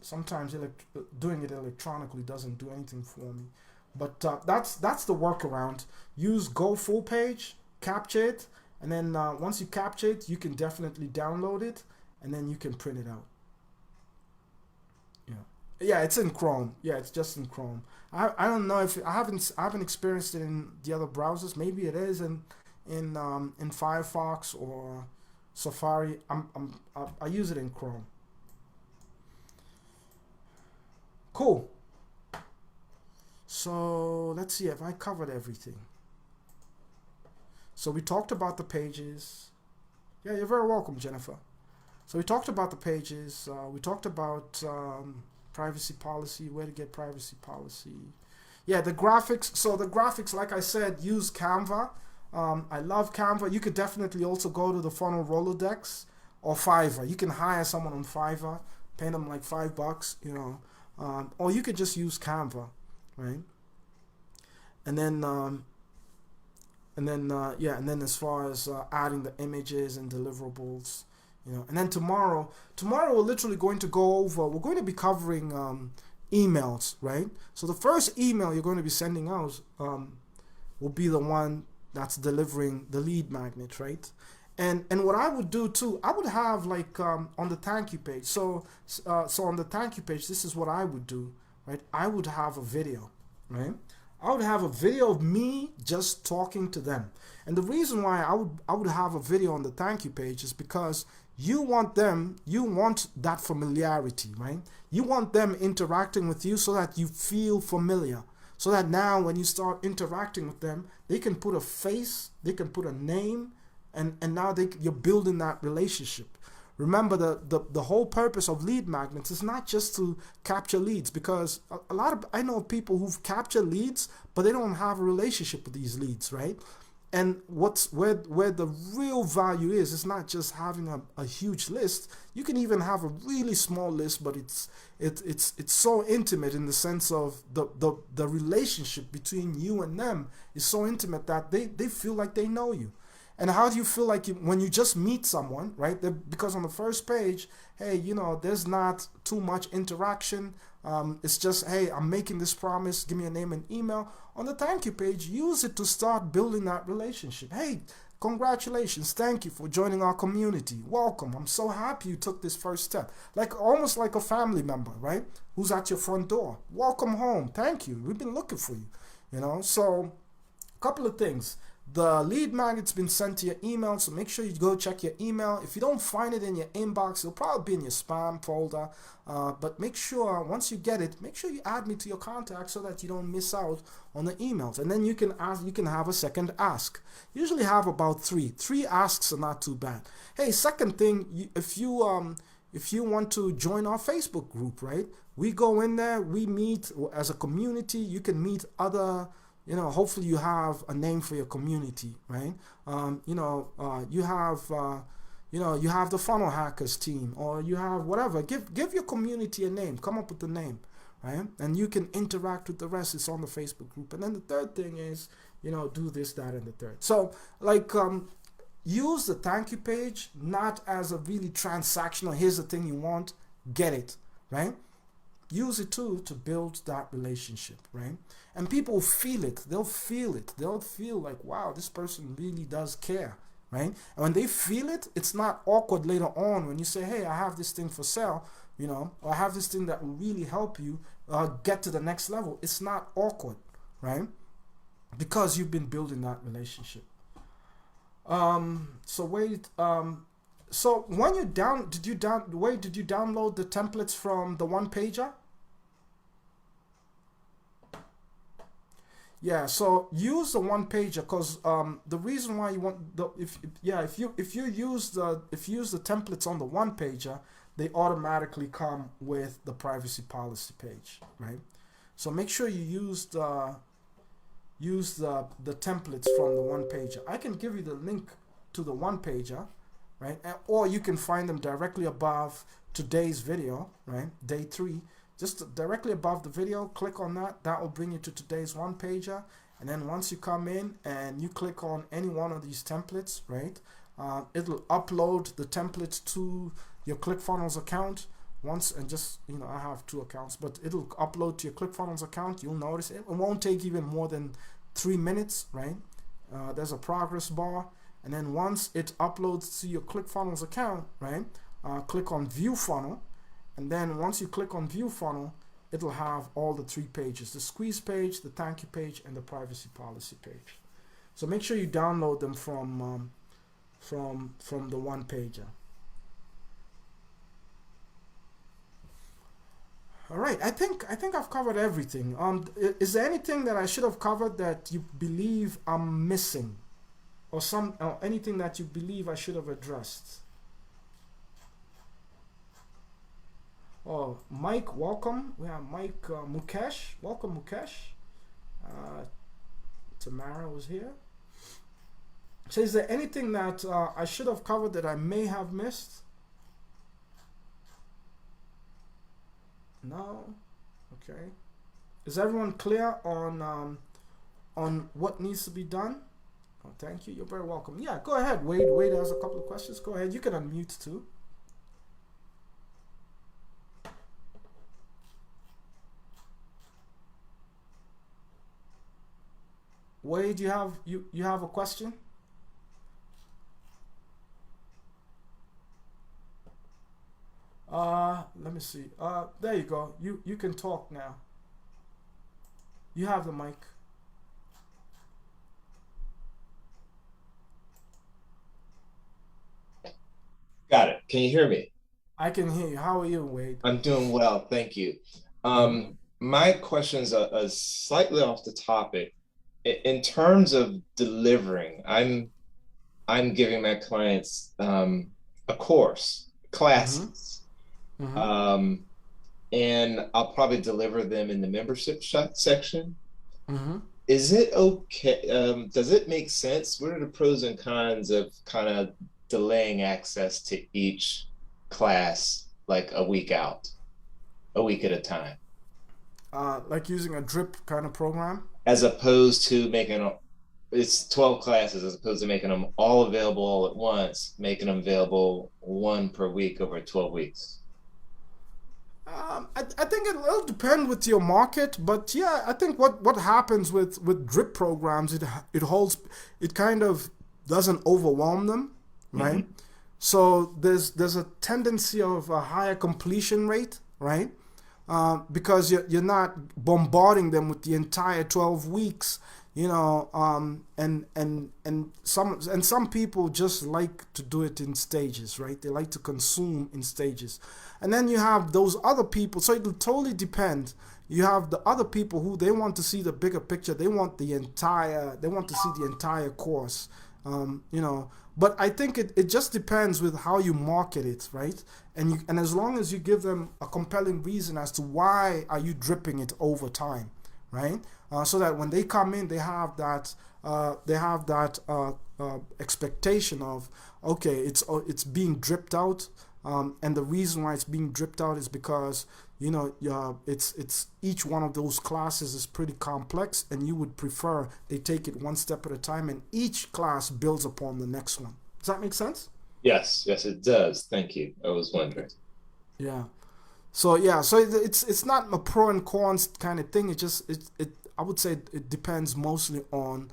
Sometimes doing it electronically doesn't do anything for me. But that's the workaround. Use Go Full Page, capture it, and then once you capture it, you can definitely download it. And then you can print it out. Yeah, it's in Chrome. Yeah, it's just in Chrome. I don't know if I haven't experienced it in the other browsers. Maybe it is in Firefox or Safari. I use it in Chrome. Cool. So let's see if I covered everything. So we talked about the pages. Yeah, you're very welcome, Jennifer. So we talked about the pages. We talked about privacy policy, where to get privacy policy. Yeah, the graphics. So the graphics, like I said, use Canva. I love Canva. You could definitely also go to the Funnel Rolodex or Fiverr. You can hire someone on Fiverr, pay them like $5, or you could just use Canva, right? And then as far as adding the images and deliverables. And then tomorrow we're literally going to go over, we're going to be covering emails, right? So the first email you're going to be sending out will be the one that's delivering the lead magnet, right? And what I would do too, I would have like on the thank you page. So on the thank you page, this is what I would do, right? I would have a video, right? I would have a video of me just talking to them. And the reason why I would have a video on the thank you page is because you want that familiarity, right? You want them interacting with you so that you feel familiar. So that now when you start interacting with them, they can put a face, they can put a name, and now you're building that relationship. Remember, the whole purpose of lead magnets is not just to capture leads, because I know people who've captured leads, but they don't have a relationship with these leads, right? And where the real value is, it's not just having a huge list. You can even have a really small list, but it's so intimate in the sense of the relationship between you and them is so intimate that they feel like they know you. And how do you feel like when you just meet someone, right? Because on the first page, hey, there's not too much interaction. It's just, hey, I'm making this promise. Give me a name and email. On the thank you page, use it to start building that relationship. Hey, congratulations. Thank you for joining our community. Welcome. I'm so happy you took this first step. Almost like a family member, right? Who's at your front door. Welcome home. Thank you. We've been looking for you. So a couple of things. The lead magnet's been sent to your email, so make sure you go check your email. If you don't find it in your inbox, it'll probably be in your spam folder. But make sure, once you get it, make sure you add me to your contacts so that you don't miss out on the emails. And then you can have a second ask. Usually have about three. 3 asks are not too bad. Hey, second thing, if you want to join our Facebook group, right? We go in there, we meet as a community. You can meet other. Hopefully you have a name for your community, right? You have the funnel hackers team, or you have whatever. Give your community a name. Come up with the name, right? And you can interact with the rest. It's on the Facebook group. And then the third thing is, do this, that, and the third. So use the thank you page not as a really transactional. Here's the thing you want, get it, right? Use it too to build that relationship, right? And people feel it. They'll feel it. They'll feel like, wow, this person really does care, right? And when they feel it, it's not awkward later on when you say, hey, I have this thing for sale, or I have this thing that will really help you get to the next level. It's not awkward, right? Because you've been building that relationship. So when did you download the templates from the one pager? Yeah, so use the one pager because the reason why you want if you use the templates on the one pager, they automatically come with the privacy policy page, right? So make sure you use the templates from the one pager. I can give you the link to the one pager, right? Or you can find them directly above today's video, right? Day 3. Just directly above the video, click on that. That will bring you to today's one pager. And then once you come in and you click on any one of these templates, right? It'll upload the templates to your ClickFunnels account. I have 2 accounts, but it'll upload to your ClickFunnels account. You'll notice it won't take even more than 3 minutes, right? There's a progress bar. And then once it uploads to your ClickFunnels account, right? Click on View Funnel. And then once you click on View Funnel, it'll have all the 3 pages: the squeeze page, the thank you page, and the privacy policy page. So make sure you download them from the one pager. All right, I think I've covered everything. Is there anything that I should have covered that you believe I'm missing, or anything that you believe I should have addressed? Oh, Mike, welcome. We have Mike Mukesh. Welcome, Mukesh. Tamara was here. So is there anything that I should have covered that I may have missed? No? Okay. Is everyone clear on what needs to be done? Oh, thank you. You're very welcome. Yeah, go ahead. Wade has a couple of questions. Go ahead. You can unmute too. Wade, you have a question? Let me see. There you go. You can talk now. You have the mic. Got it. Can you hear me? I can hear you. How are you, Wade? I'm doing well, thank you. My questions are slightly off the topic. In terms of delivering, I'm giving my clients a course, Mm-hmm. classes, Mm-hmm. um, and I'll probably deliver them in the membership section. Mm-hmm. Is it okay? Does it make sense? What are the pros and cons of kind of delaying access to each class like a week out, a week at a time, Like using a drip kind of program. as opposed to it's 12 classes as opposed to making them all available all at once, making them available one per week over 12 weeks? I think it'll depend with your market, but yeah, I think what happens with drip programs, it holds, it kind of doesn't overwhelm them, right? Hmm. So there's a tendency of a higher completion rate, right? Because you're not bombarding them with the entire 12 weeks, and some people just like to do it in stages, right? They like to consume in stages. And then you have those other people, so it'll totally depend. You have the other people who they want to see the bigger picture. They want to see the entire course, you know. But I think it just depends with how you market it, right? And as long as you give them a compelling reason as to why are you dripping it over time, right? So that when they come in, they have that expectation of, okay, it's being dripped out, and the reason why it's being dripped out is because it's each one of those classes is pretty complex, and you would prefer they take it one step at a time, and each class builds upon the next one. Does that make sense? Yes, yes, it does. Thank you. I was wondering. Yeah. So yeah, so it's not a pro and cons kind of thing. It just it I would say it depends mostly on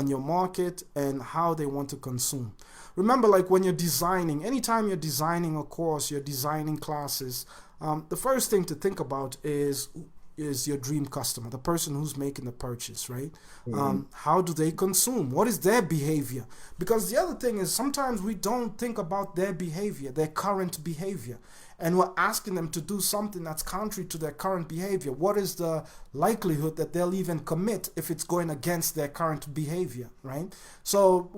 your market and how they want to consume. Remember, like when you're designing, anytime you're designing a course, you're designing classes, the first thing to think about is your dream customer, the person who's making the purchase, right? Mhm. How do they consume? What is their behavior? Because the other thing is sometimes we don't think about their behavior, their current behavior, and we're asking them to do something that's contrary to their current behavior. What is the likelihood that they'll even commit if it's going against their current behavior, right? So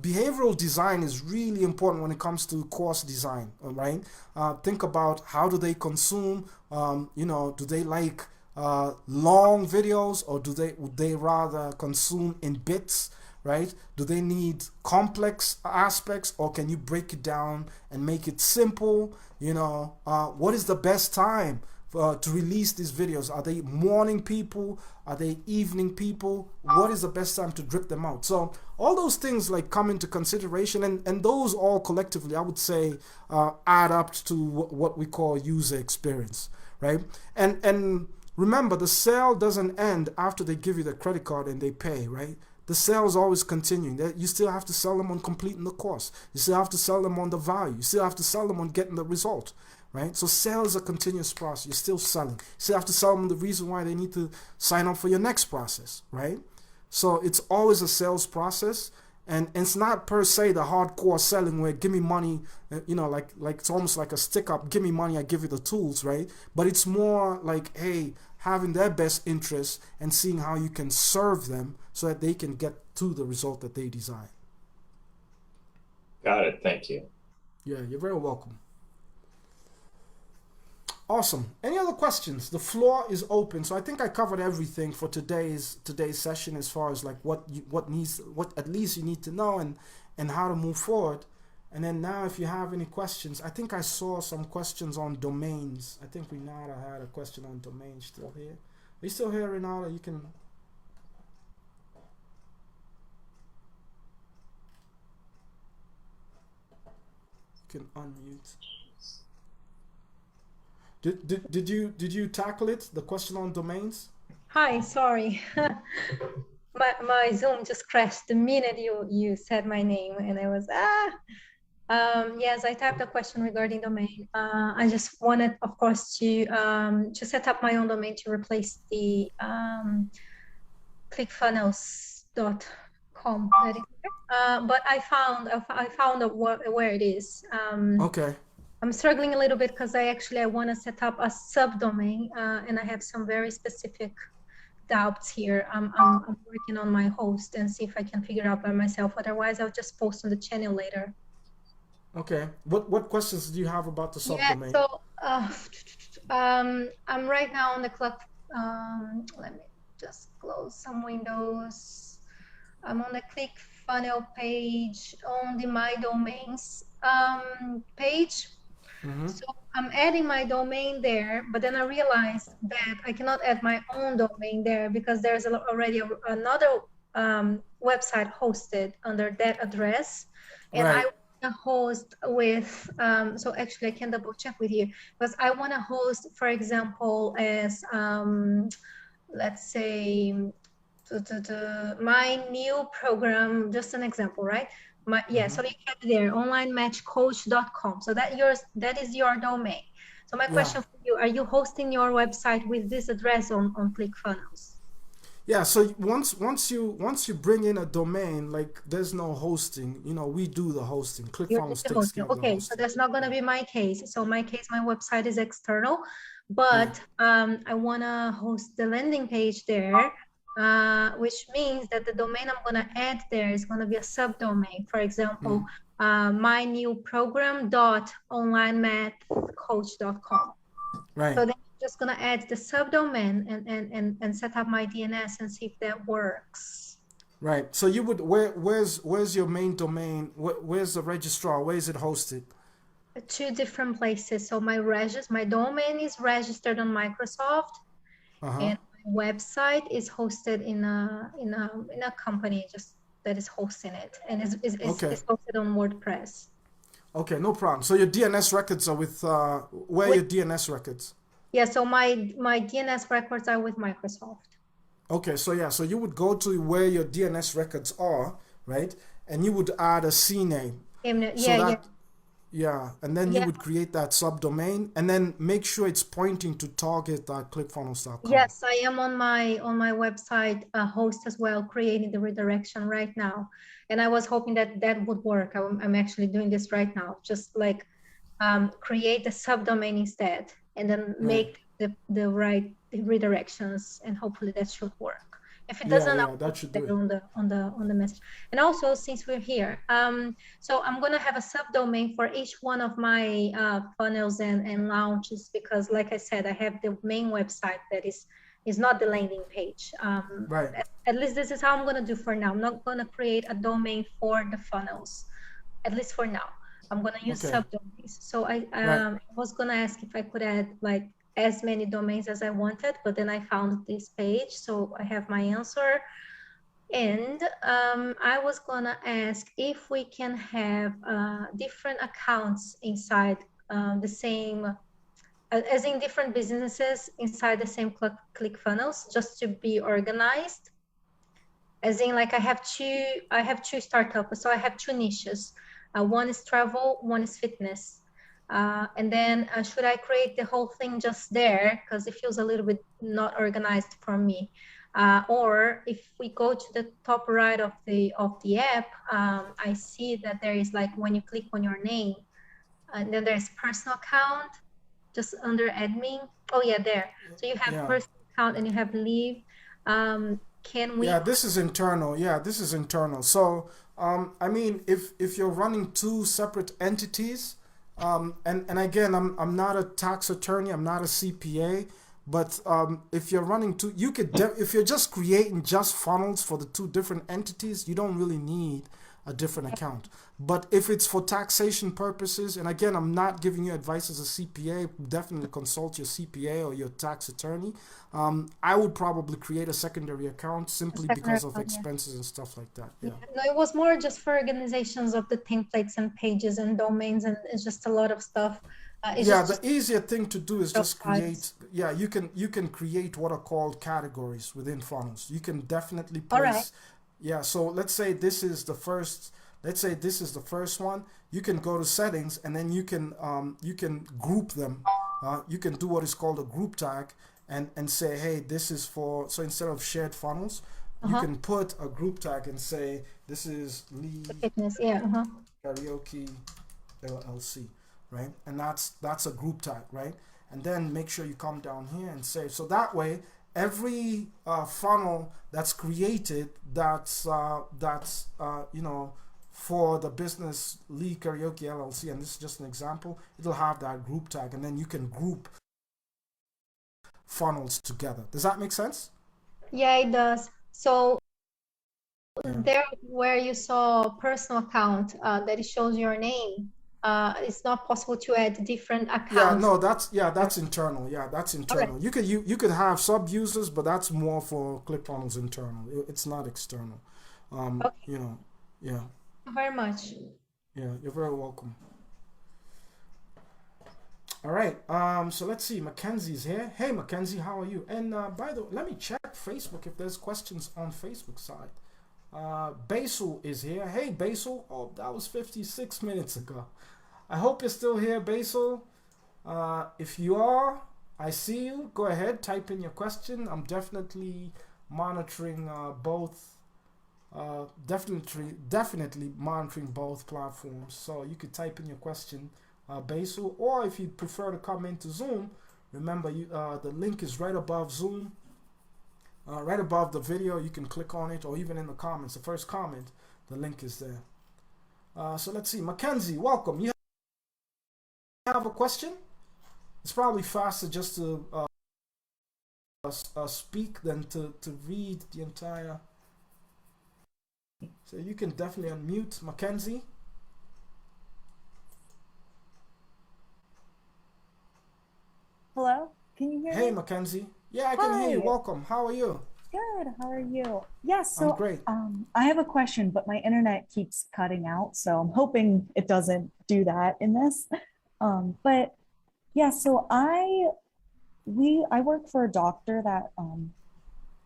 behavioral design is really important when it comes to course design, right? Think about how do they consume. Do they like long videos, or would they rather consume in bits, right? Do they need complex aspects, or can you break it down and make it simple? What is the best time to release these videos? Are they morning people? Are they evening people? What is the best time to drip them out? So all those things like come into consideration, and those all collectively, I would say, add up to what we call user experience, right? And remember, the sale doesn't end after they give you the credit card and they pay, right? The sale is always continuing. You still have to sell them on completing the course. You still have to sell them on the value. You still have to sell them on getting the result, right? So sales is a continuous process. You're still selling. You still have to sell them the reason why they need to sign up for your next process, right? So it's always a sales process, and it's not per se the hardcore selling where give me money, like it's almost like a stick up. Give me money, I give you the tools, right? But it's more like, hey, having their best interests and seeing how you can serve them so that they can get to the result that they desire. Got it. Thank you. Yeah, you're very welcome. Awesome. Any other questions? The floor is open. So I think I covered everything for today's session as far as like what at least you need to know, and how to move forward. And then now, if you have any questions, I think I saw some questions on domains. I think Renata had a question on domains still here. Are you still here, Renata? You can unmute. Did you tackle it? The question on domains? Hi, sorry. My Zoom just crashed the minute you said my name, and I was Yes, I typed a question regarding domain. I just wanted, of course, to set up my own domain to replace the clickfunnels.com. That is, but I found where it is. Okay. I'm struggling a little bit because I want to set up a subdomain, and I have some very specific doubts here. I'm working on my host and see if I can figure it out by myself. Otherwise, I'll just post on the channel later. Okay. What questions do you have about the subdomain? Yeah. So I'm right now on the clock. Let me just close some windows. I'm on the ClickFunnels page on the My Domains page. So I'm adding my domain there, but then I realized that I cannot add my own domain there because there's already another website hosted under that address, and Right. I want to host with. So actually, I can double check with you because I want to host, for example, as let's say my new program. Just an example, right? So you have there onlinematchcoach.com. So that is your domain. So my question for you, are you hosting your website with this address on ClickFunnels? Yeah, so once you bring in a domain, like there's no hosting, we do the hosting. ClickFunnels takes care of the Okay, so hosting. that's not going to be my case. So my case, my website is external, but I want to host the landing page there, which means that the domain I'm going to add there is going to be a subdomain. For example, my new program.onlinemathcoach.com. Right. So then I'm just going to add the subdomain and set up my DNS and see if that works. Right. So you would where's your main domain? Where's the registrar? Where is it hosted? Two different places. So my domain is registered on Microsoft, and my website is hosted in a company just that is hosting it, and it's hosted on WordPress. Okay, no problem. So your DNS records are with where are your DNS records? Yeah, so my DNS records are with Microsoft. Okay, so you would go to where your DNS records are, right? And you would add a CNAME. Yeah, and then you would create that subdomain, and then make sure it's pointing to target.clickfunnels.com. Yes, I am on my website host as well, creating the redirection right now, and I was hoping that would work. I'm actually doing this right now, just like create the subdomain instead, and then make the right redirections, and hopefully that should work. If it doesn't, that should do it. on the message. And also, since we're here, so I'm gonna have a subdomain for each one of my funnels and launches, because like I said, I have the main website that is not the landing page. Right. At least this is how I'm gonna do for now. I'm not gonna create a domain for the funnels, at least for now. I'm gonna use subdomains. So I was gonna ask if I could add like as many domains as I wanted, but then I found this page, so I have my answer. And I was gonna ask if we can have different accounts inside the same, as in different businesses inside the same ClickFunnels, just to be organized. As in, like I have two startups, so I have two niches. One is travel, one is fitness. And then should I create the whole thing just there, because it feels a little bit not organized for me, or if we go to the top right of the app, I see that there is, like, when you click on your name, and then there's personal account just under admin. Oh yeah, there. So you have personal account and you have leave. Can we? Yeah, this is internal. So I mean, if you're running two separate entities, and again, I'm not a tax attorney, I'm not a CPA, but if you're running two, you could if you're just creating just funnels for the two different entities, you don't really need a different account. But if it's for taxation purposes, and again, I'm not giving you advice as a CPA, definitely consult your CPA or your tax attorney. I would probably create a secondary account simply because of expenses and stuff like that. Yeah. No, it was more just for organizations of the templates and pages and domains, and it's just a lot of stuff. The easier thing to do is just create. Yeah, you can create what are called categories within funnels. You can definitely place. Yeah, so let's say this is the first let's say this is the first one, you can go to settings, and then you can group them. You can do what is called a group tag, and say, hey, this is for, so instead of shared funnels, you can put a group tag and say, this is Lead Fitness, yeah. Karaoke LLC, right? And that's a group tag, right? And then make sure you come down here and save. So that way, every funnel that's created, that's you know, for the business Lead Karaoke LLC, and this is just an example, it'll have that group tag, and then you can group funnels together. Does that make sense? Yeah, it does. So Yeah. there where you saw personal account that it shows your name, it's not possible to add different Yeah, accounts. no, that's internal. Yeah, that's internal. Okay. You could have sub users, but that's more for ClickFunnels internal. It's not external. Okay. You know, yeah, Thank you very much. yeah. You're very welcome. All right. So let's see. Mackenzie's here. Hey, Mackenzie, how are you? And by the way, let me check Facebook if there's questions on Facebook side. Basil is here. Hey, Basil. Oh, that was 56 minutes ago. I hope you're still here, Basil. If you are, I see you. Go ahead, type in your question. I'm definitely monitoring both. Definitely monitoring both platforms. So you could type in your question, Basil, or if you prefer to come into Zoom, remember the link is right above Zoom, right above the video. You can click on it, or even in the comments, the first comment, the link is there. So let's see, Mackenzie, welcome. You have a question? It's probably faster just to speak than to read the entire. So you can definitely unmute, Mackenzie. Hello? Can you hear me? Hey, Mackenzie. Yeah, I can hear you. Hi. Welcome. How are you? Good. How are you? Yeah, I'm so great. I have a question, but my internet keeps cutting out, so I'm hoping it doesn't do that in this. But yeah, so I work for a doctor that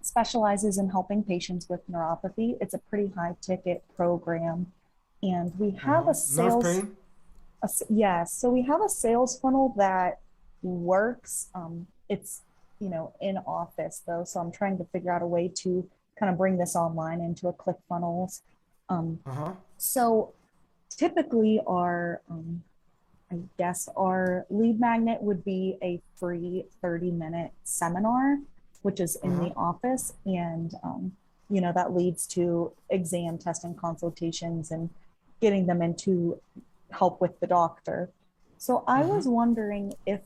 specializes in helping patients with neuropathy. It's a pretty high ticket program, and we have a Nerve sales pain? yes, so we have a sales funnel that works. It's, in office though, so I'm trying to figure out a way to kind of bring this online into a ClickFunnels. Uh-huh. So typically I guess our lead magnet would be a free 30-minute seminar, which is in the office, and that leads to exam testing consultations and getting them into help with the doctor. So I was wondering if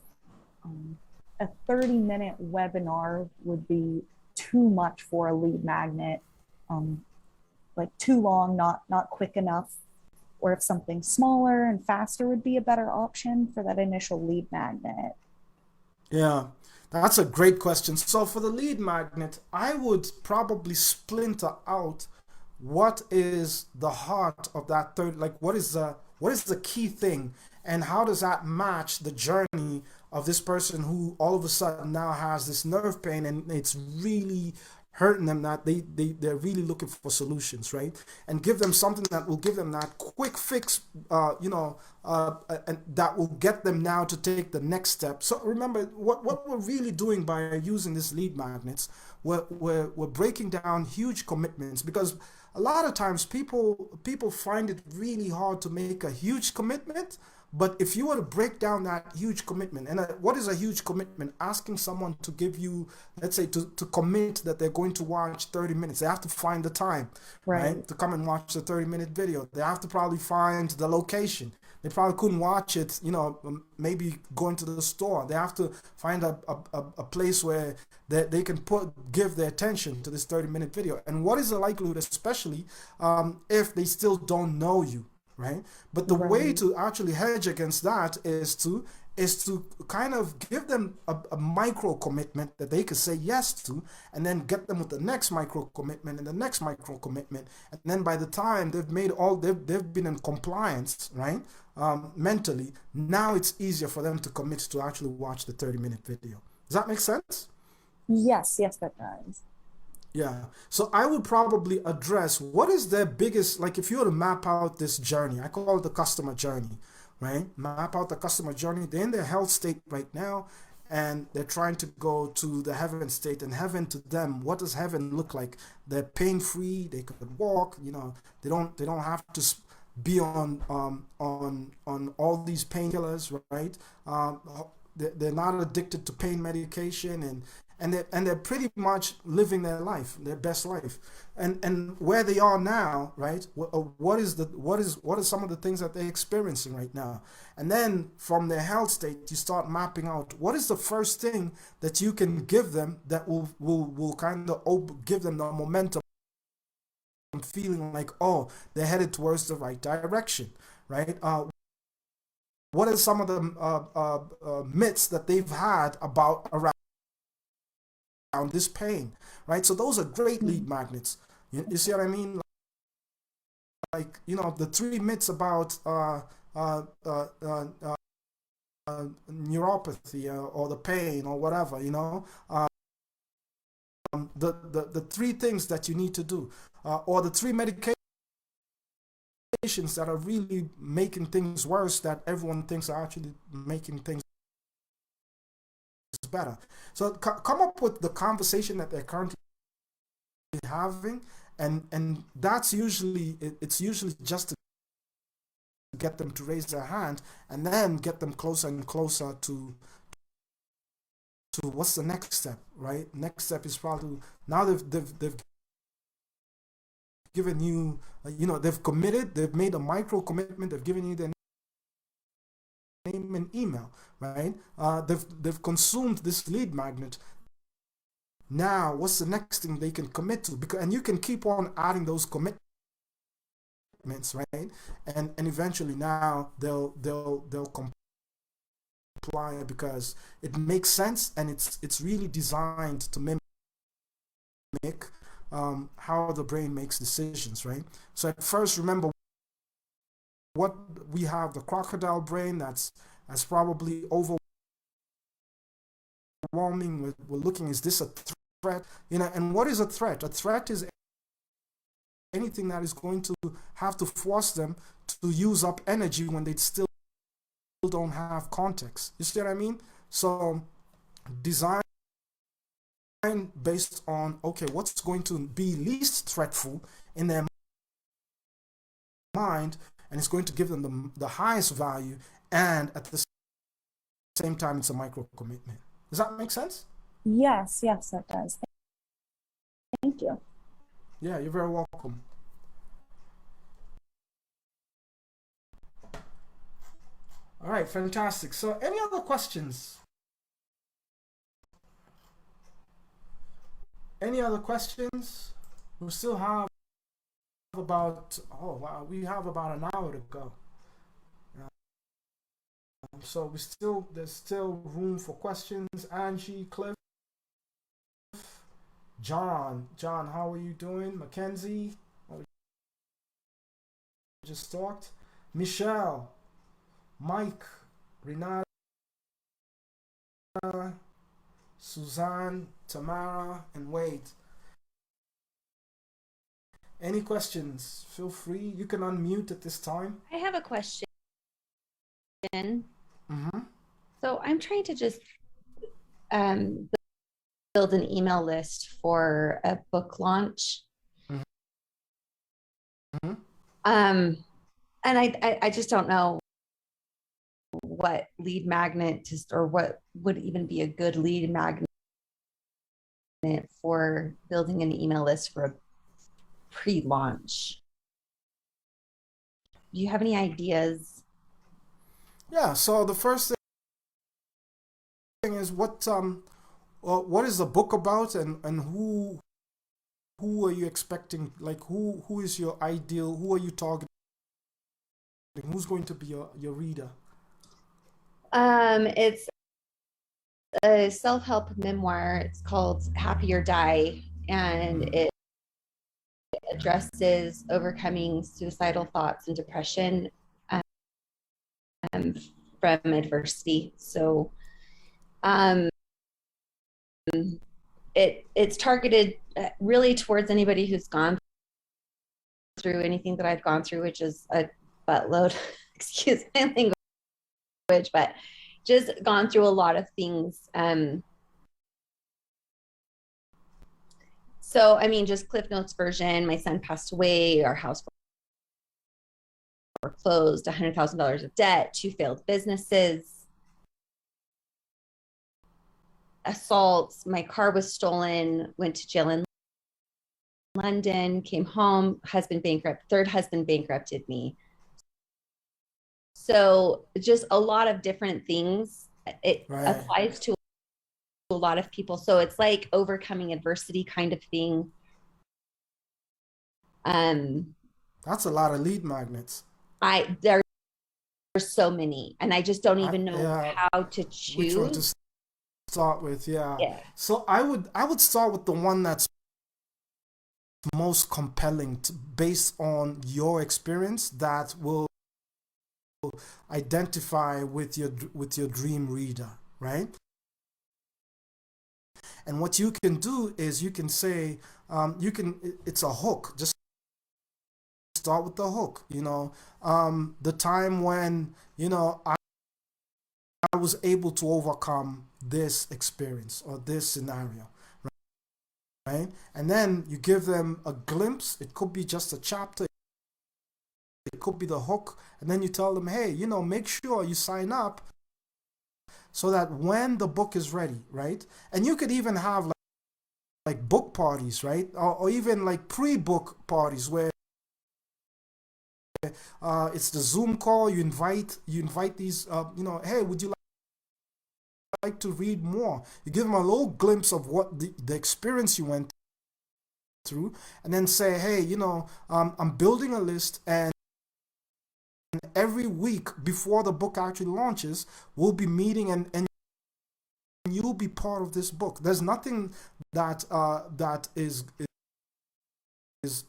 a 30-minute webinar would be too much for a lead magnet, like too long, not quick enough, or if something smaller and faster would be a better option for that initial lead magnet. Yeah, that's a great question. So for the lead magnet, I would probably splinter out what is the heart of that third, like what is the key thing, and how does that match the journey of this person who all of a sudden now has this nerve pain and it's really hurting them, that they're really looking for solutions, right? And give them something that will give them that quick fix, and that will get them now to take the next step. So remember, what we're really doing by using these lead magnets, we're breaking down huge commitments, because a lot of times people find it really hard to make a huge commitment. But if you were to break down that huge commitment, and what is a huge commitment? Asking someone to give you, let's say, to commit that they're going to watch 30 minutes. They have to find the time, right? To come and watch the 30-minute video. They have to probably find the location. They probably couldn't watch it, maybe going to the store. They have to find a place where they can give their attention to this 30-minute video. And what is the likelihood, especially if they still don't know you? Right, but the way to actually hedge against that is to kind of give them a micro commitment that they could say yes to, and then get them with the next micro commitment and the next micro commitment, and then by the time they've been in compliance, right, mentally, now it's easier for them to commit to actually watch the 30-minute video. Does that make sense? Yes, that does. Yeah. So I would probably address what is their biggest, like if you were to map out this journey, I call it the customer journey, right? Map out the customer journey. They're in their health state right now and they're trying to go to the heaven state. And heaven to them, what does heaven look like? They're pain free, they could walk, they don't have to be on all these painkillers, right? They're not addicted to pain medication, and they're pretty much living their life, their best life, and where they are now, right? What are some of the things that they're experiencing right now, and then from their health state, you start mapping out what is the first thing that you can give them that will kind of give them the momentum, feeling like, oh, they're headed towards the right direction, right? What are some of the myths that they've had about around this pain, right? So those are great lead magnets. You see what I mean? Like, the three myths about neuropathy, or the pain or whatever, the three things that you need to do, or the three medications that are really making things worse that everyone thinks are actually making things better. So come up with the conversation that they're currently having, and that's usually it's usually just to get them to raise their hand, and then get them closer and closer to what's the next step, right? Next step is probably, now they've given you, they've committed, they've made a micro commitment, they've given you their name and email, right? They've consumed this lead magnet. Now, what's the next thing they can commit to? And you can keep on adding those commitments, right? And eventually, now they'll comply, because it makes sense, and it's really designed to mimic how the brain makes decisions, right? So at first, remember what we have: the crocodile brain that's probably overwhelming. We're looking, is this a threat? And what is a threat? A threat is anything that is going to have to force them to use up energy when they still don't have context. You see what I mean? So design based on, okay, what's going to be least threatful in their mind, and it's going to give them the highest value, and at the same time, it's a micro commitment. Does that make sense? Yes, that does. Thank you. Yeah, you're very welcome. All right, fantastic. So any other questions? Any other questions? We still have about, we have about an hour to go. So there's still room for questions. Angie, Cliff, John, how are you doing? Mackenzie, just talked. Michelle, Mike, Renata, Suzanne, Tamara, and Wade. Any questions? Feel free. You can unmute at this time. I have a question. Mm-hmm. So I'm trying to just build an email list for a book launch. Mm-hmm. And I just don't know what lead magnet or what would even be a good lead magnet for building an email list for a pre-launch. Do you have any ideas? Yeah, so the first thing is what is the book about, and who are you expecting, like who is your ideal, who are you targeting, who's going to be your reader? It's a self-help memoir. It's called Happy or Die, and it addresses overcoming suicidal thoughts and depression from adversity. So it's targeted really towards anybody who's gone through anything that I've gone through, which is a buttload, excuse my language, but just gone through a lot of things. So, I mean, just Cliff Notes version, my son passed away, our house foreclosed, $100,000 of debt, 2 failed businesses, assaults, my car was stolen, went to jail in London, came home, husband bankrupt, third husband bankrupted me. So just a lot of different things. It applies to a lot of people. So it's like overcoming adversity kind of thing. That's a lot of lead magnets. There's so many, and I just don't even know how to choose. Which one to start with? Yeah. So I would start with the one that's most compelling based on your experience, that will identify with your dream reader, right? And what you can do is you can say, it's a hook. Just start with the hook. The time when, I was able to overcome this experience or this scenario, right? And then you give them a glimpse. It could be just a chapter. It could be the hook. And then you tell them, hey, make sure you sign up so that when the book is ready, right? And you could even have like book parties, right? Or even like pre-book parties where it's the Zoom call. You invite these, hey, would you like to read more? You give them a little glimpse of what the experience you went through, and then say, hey, I'm building a list, and every week before the book actually launches, we'll be meeting, and you'll be part of this book. There's nothing that is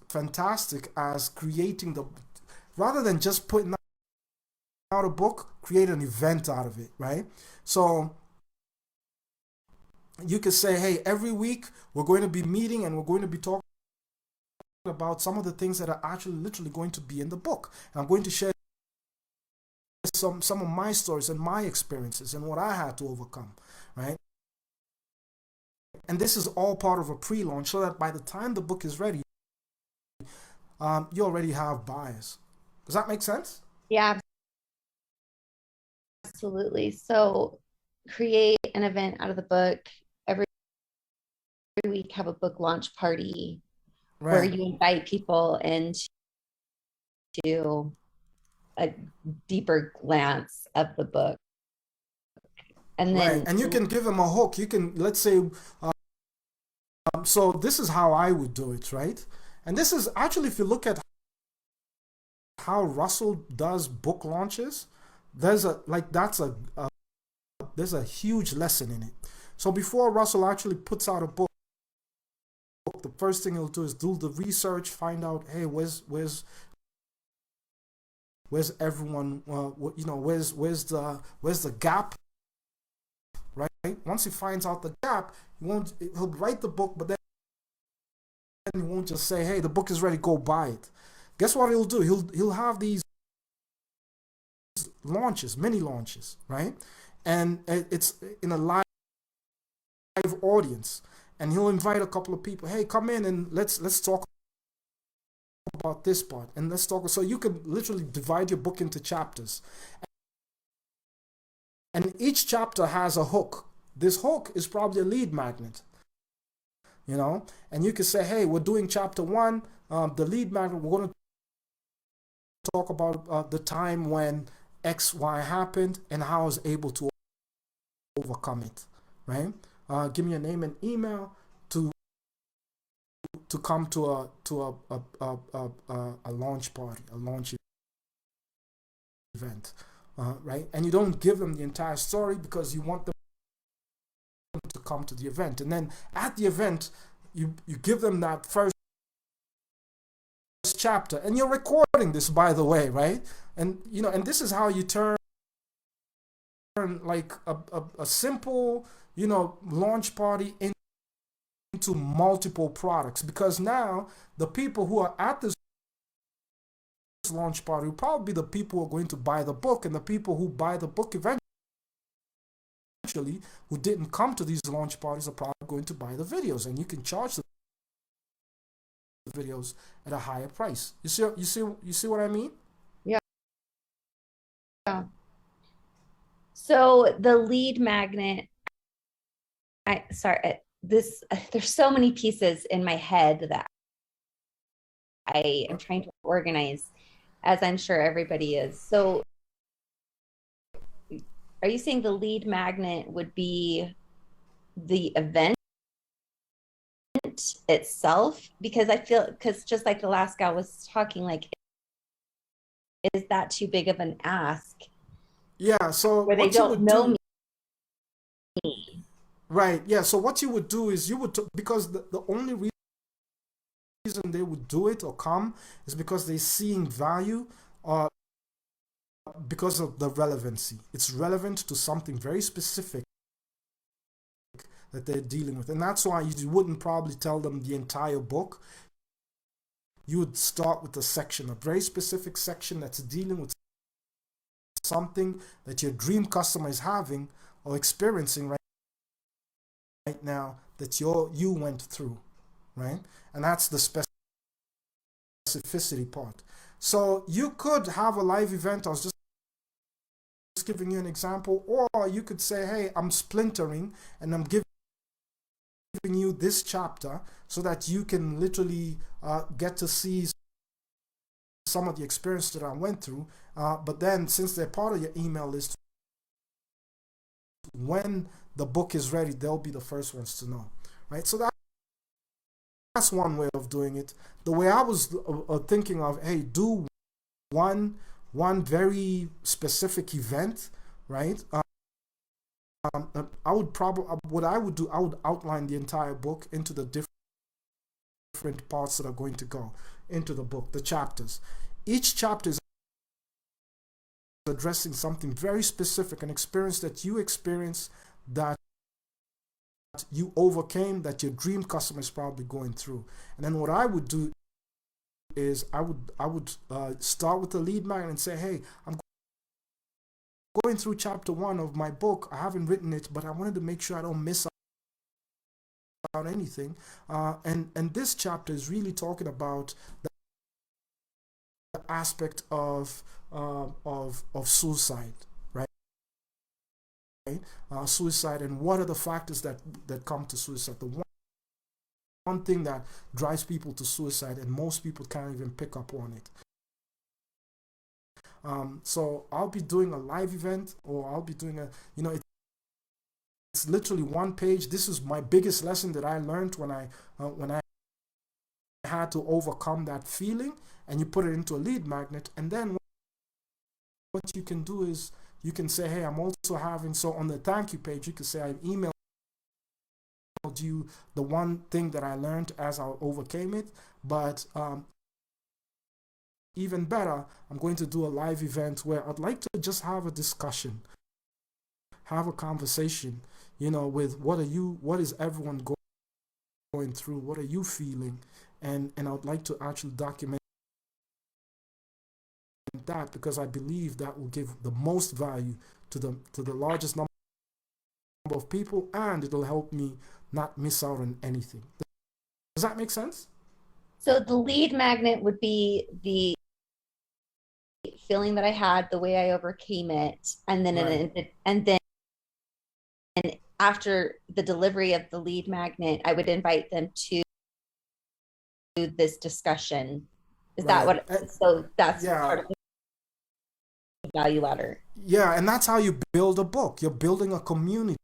fantastic as creating rather than just putting out a book, create an event out of it, right? So you could say, hey, every week we're going to be meeting and we're going to be talking about some of the things that are actually literally going to be in the book. And I'm going to share some of my stories and my experiences and what I had to overcome, right? And this is all part of a pre-launch, so that by the time the book is ready, you already have buyers. Does that make sense? Yeah, absolutely. So create an event out of the book. Every week have a book launch party, right, where you invite people into a deeper glance of the book. And then, and you can give them a hook. You can, let's say, so this is how I would do it, right? And this is actually, if you look at how Russell does book launches, there's a huge lesson in it. So before Russell actually puts out a book, the first thing he'll do is do the research, find out, hey, where's everyone, where's the gap, right? Once he finds out the gap, he'll write the book, but then he won't just say, hey, the book is ready, go buy it. Guess what he'll do? He'll have these launches, mini launches, right? And it's in a live audience, and he'll invite a couple of people. Hey, come in and let's talk about this part, and let's talk. So you can literally divide your book into chapters, and each chapter has a hook. This hook is probably a lead magnet, and you can say, hey, we're doing chapter 1, the lead magnet. We're going to talk about the time when X, Y happened and how I was able to overcome it, right? Give me your name and email to come to a launch party, a launch event, right? And you don't give them the entire story because you want them to come to the event. And then at the event, you give them that first chapter, and you're recording this, by the way, right? And and this is how you turn like a simple launch party into multiple products, because now the people who are at this launch party will probably be the people who are going to buy the book, and the people who buy the book eventually who didn't come to these launch parties are probably going to buy the videos, and you can charge the videos at a higher price. You see what I mean? Yeah. So the lead magnet, there's so many pieces in my head that I am trying to organize, as I'm sure everybody is. So are you saying the lead magnet would be the event itself? Because I feel, because just like Alaska was talking, like, is that too big of an ask? Yeah, so where they don't know me. Right, yeah, so what you would do is you would, because the only reason they would do it or come is because they're seeing value, because of the relevancy. It's relevant to something very specific that they're dealing with. And that's why you wouldn't probably tell them the entire book. You would start with a section, a very specific section that's dealing with something that your dream customer is having or experiencing right now that you went through, right? And that's the specificity part. So you could have a live event. I was just giving you an example, or you could say, hey, I'm splintering and I'm giving you this chapter so that you can literally get to see some of the experience that I went through, but then since they're part of your email list, when the book is ready, they'll be the first ones to know, right? So that's one way of doing it. The way I was thinking of, hey, do one very specific event, right? I would probably, what I would do, I would outline the entire book into the different parts that are going to go into the book, the chapters. Each chapter is addressing something very specific, an experience that you experienced, that you overcame, that your dream customer is probably going through. And then what I would do is I would start with the lead magnet and say, hey, I'm going through chapter 1 of my book. I haven't written it, but I wanted to make sure I don't miss out anything. And this chapter is really talking about the aspect of suicide, right? Suicide, and what are the factors that come to suicide. The one thing that drives people to suicide, and most people can't even pick up on it. So I'll be doing a live event, or I'll be doing it's literally one page. This is my biggest lesson that I learned when I had to overcome that feeling, and you put it into a lead magnet. And then what you can do is you can say, hey, I'm also having, so on the thank you page, you can say, I emailed you the one thing that I learned as I overcame it, but even better, I'm going to do a live event where I'd like to just have a discussion, have a conversation, with what is everyone going through, what are you feeling, and I'd like to actually document that, because I believe that will give the most value to the largest number of people, and it'll help me not miss out on anything. Does that make sense? So the lead magnet would be the feeling that I had, the way I overcame it, and then Right. and then after the delivery of the lead magnet, I would invite them to this discussion. Is that Right. what? So that's Yeah. part of the value ladder. Yeah, and that's how you build a book. You're building a community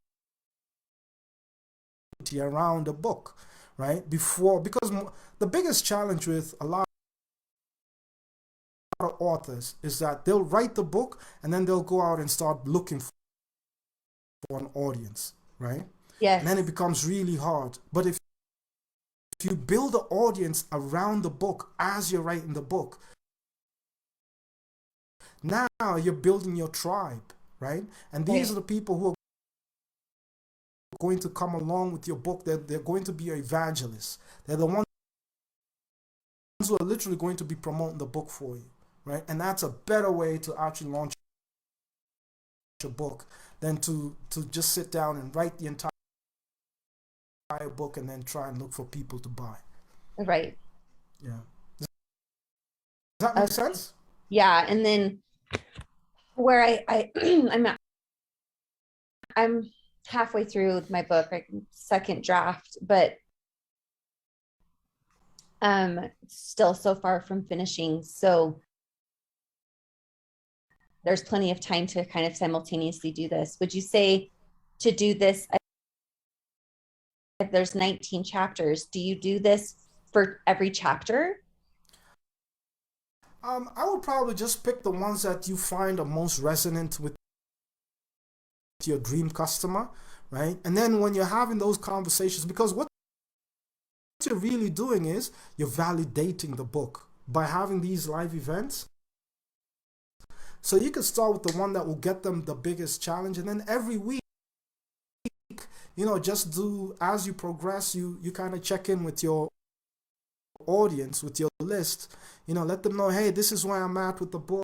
around a book, right? Because the biggest challenge with a lot of authors is that they'll write the book and then they'll go out and start looking for an audience, right? Yes. And then it becomes really hard. But if you build an audience around the book as you're writing the book, now you're building your tribe, right? And these are the people who are going to come along with your book. They're going to be your evangelists. They're the ones who are literally going to be promoting the book for you, right? And that's a better way to actually launch your book than to just sit down and write the entire book and then try and look for people to buy. Right. Yeah. Does that make sense? Yeah. And then where I'm halfway through my book, like second draft, but still so far from finishing. So there's plenty of time to kind of simultaneously do this. Would you say to do this, if there's 19 chapters, do you do this for every chapter? I would probably just pick the ones that you find are most resonant with your dream customer, right? And then when you're having those conversations, because what you're really doing is you're validating the book by having these live events. So you can start with the one that will get them the biggest challenge, and then every week, just do, as you progress, you kind of check in with your audience, with your list, let them know, hey, this is where I'm at with the book.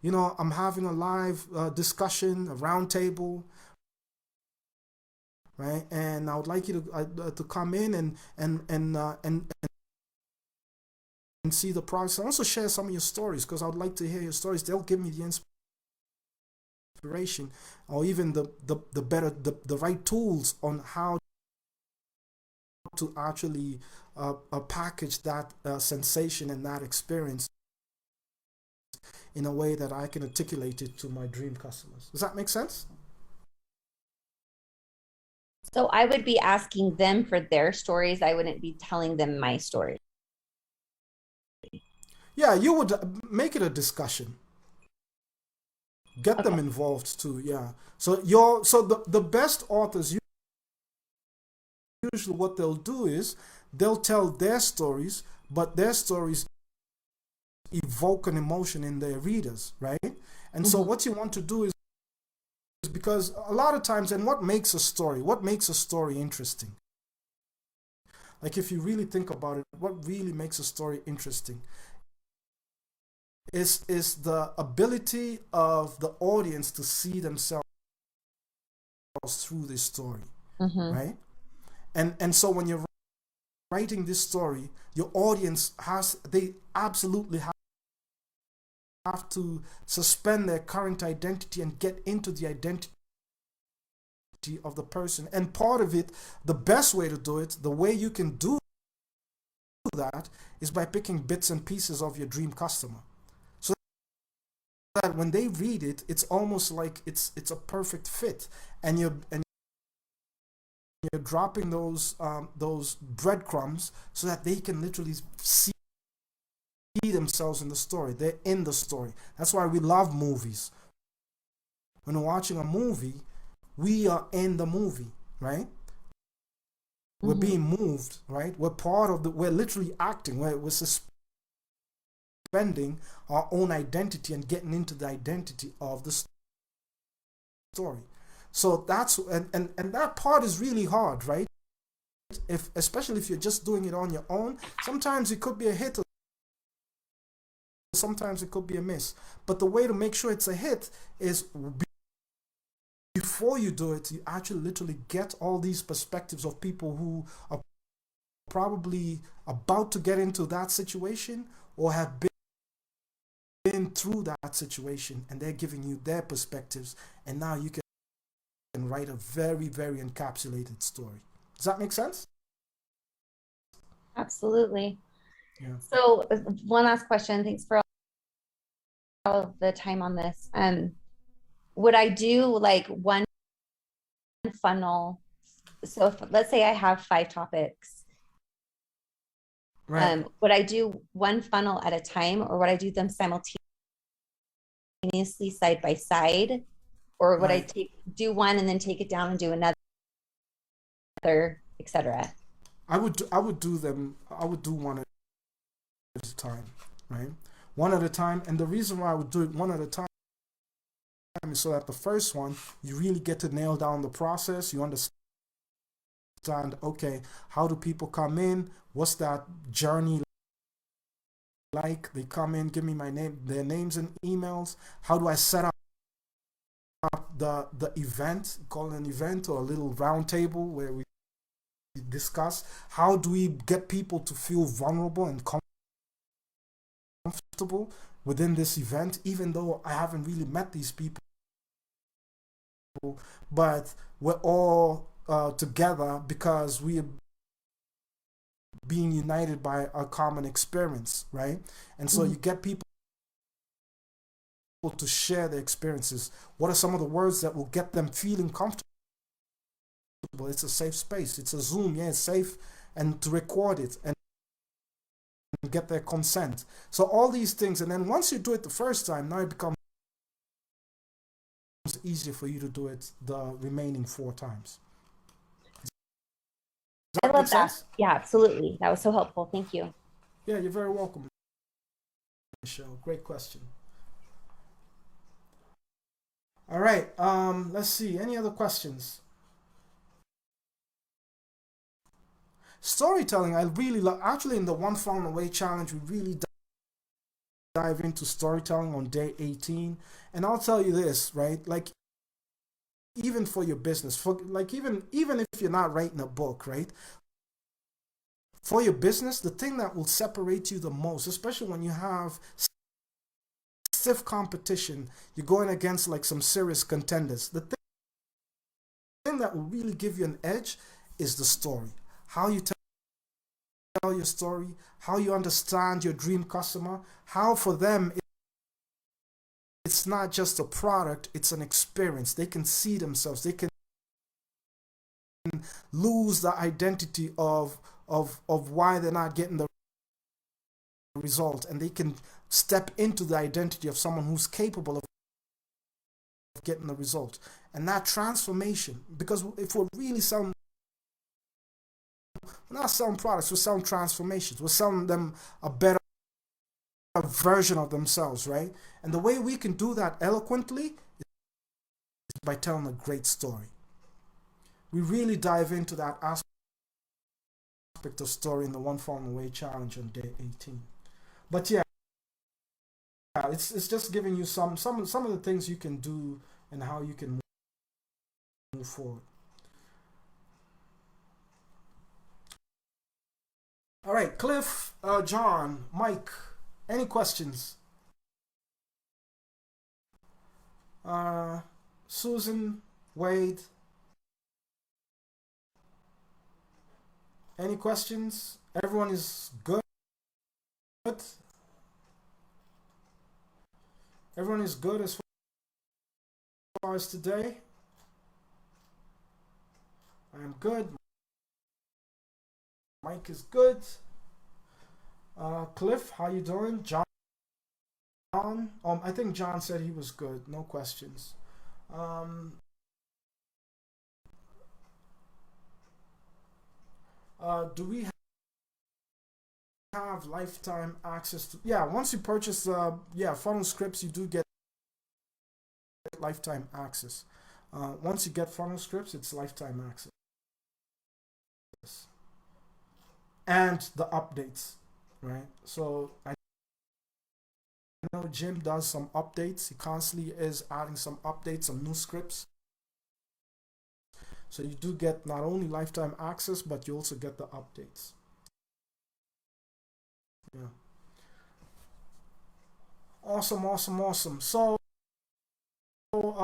I'm having a live discussion, a round table, right? And I would like you to come in and see the process. And also share some of your stories, because I would like to hear your stories. They'll give me the inspiration, or even the right tools on how to actually package that sensation and that experience in a way that I can articulate it to my dream customers. Does that make sense? So I would be asking them for their stories. I wouldn't be telling them my story. Yeah, you would make it a discussion. Get them involved too. Yeah. So the best authors, usually what they'll do is they'll tell their stories, but their stories evoke an emotion in their readers, right? And so what you want to do is, because a lot of times, and what makes a story interesting? Like, if you really think about it, what really makes a story interesting is the ability of the audience to see themselves through this story, right? And so when you're writing this story, your audience they absolutely have to suspend their current identity and get into the identity of the person. And part of it, the best way to do it, the way you can do that, is by picking bits and pieces of your dream customer, so that when they read it, it's almost like it's a perfect fit, and you're dropping those breadcrumbs so that they can literally see themselves in the story. They're in the story. That's why we love movies. When we're watching a movie, we are in the movie, right? We're being moved, right? We're part of we're literally acting. We're suspending our own identity and getting into the identity of the story. So that's, and that part is really hard, right? Especially if you're just doing it on your own. Sometimes it could be a hit, sometimes it could be a miss. But the way to make sure it's a hit is, before you do it, you actually literally get all these perspectives of people who are probably about to get into that situation, or have been through that situation, and they're giving you their perspectives, and now you can write a very, very encapsulated story. Does that make sense? Absolutely. Yeah. So one last question. Thanks for all of the time on this. Would I do like one funnel? So let's say I have 5 topics. Right. Would I do one funnel at a time, or would I do them simultaneously, side by side? Or would I do one and then take it down and do another, etc.? I would do one at a time, right? One at a time. And the reason why I would do it one at a time is so that the first one, you really get to nail down the process. You understand, okay, how do people come in? What's that journey like? They come in, give me their names and emails. How do I set up the event, call it an event or a little round table where we discuss how do we get people to feel vulnerable and comfortable within this event, even though I haven't really met these people, but we're all together because we are being united by a common experience, right? And so you get people to share their experiences. What are some of the words that will get them feeling comfortable? It's a safe space. It's a Zoom, yeah, it's safe, and to record it and get their consent. So all these things, and then once you do it the first time, now it becomes easier for you to do it the remaining 4 times. I love that. Yeah, absolutely. That was so helpful. Thank you. Yeah, you're very welcome, Michelle. Great question. All right, let's see. Any other questions? Storytelling, I really love. Actually, in the One Funnel Away Challenge, we really dive into storytelling on day 18. And I'll tell you this, right? Like, even for your business, for like even if you're not writing a book, right? For your business, the thing that will separate you the most, especially when you have stiff competition, you're going against like some serious contenders. The thing that will really give you an edge is the story. How you tell your story, how you understand your dream customer, how for them it's not just a product, it's an experience. They can see themselves. They can lose the identity of why they're not getting the result, and they can step into the identity of someone who's capable of getting the result. And that transformation, because if we're really selling, we're not selling products, we're selling transformations. We're selling them a better version of themselves, right? And the way we can do that eloquently is by telling a great story. We really dive into that aspect of story in the One Funnel Away Challenge on day 18. But yeah, it's just giving you some of the things you can do and how you can move forward. All right, Cliff, John, Mike, any questions? Susan, Wade, any questions? Everyone is good? Everyone is good as far as today? I am good. Mike is good. Cliff, how you doing? John? I think John said he was good. No questions. Do we have lifetime access to? Yeah, once you purchase funnel scripts, you do get lifetime access. Once you get funnel scripts, it's lifetime access. And the updates, right? So I know Jim does some updates. He constantly is adding some updates, some new scripts. So you do get not only lifetime access, but you also get the updates. Yeah. Awesome. So,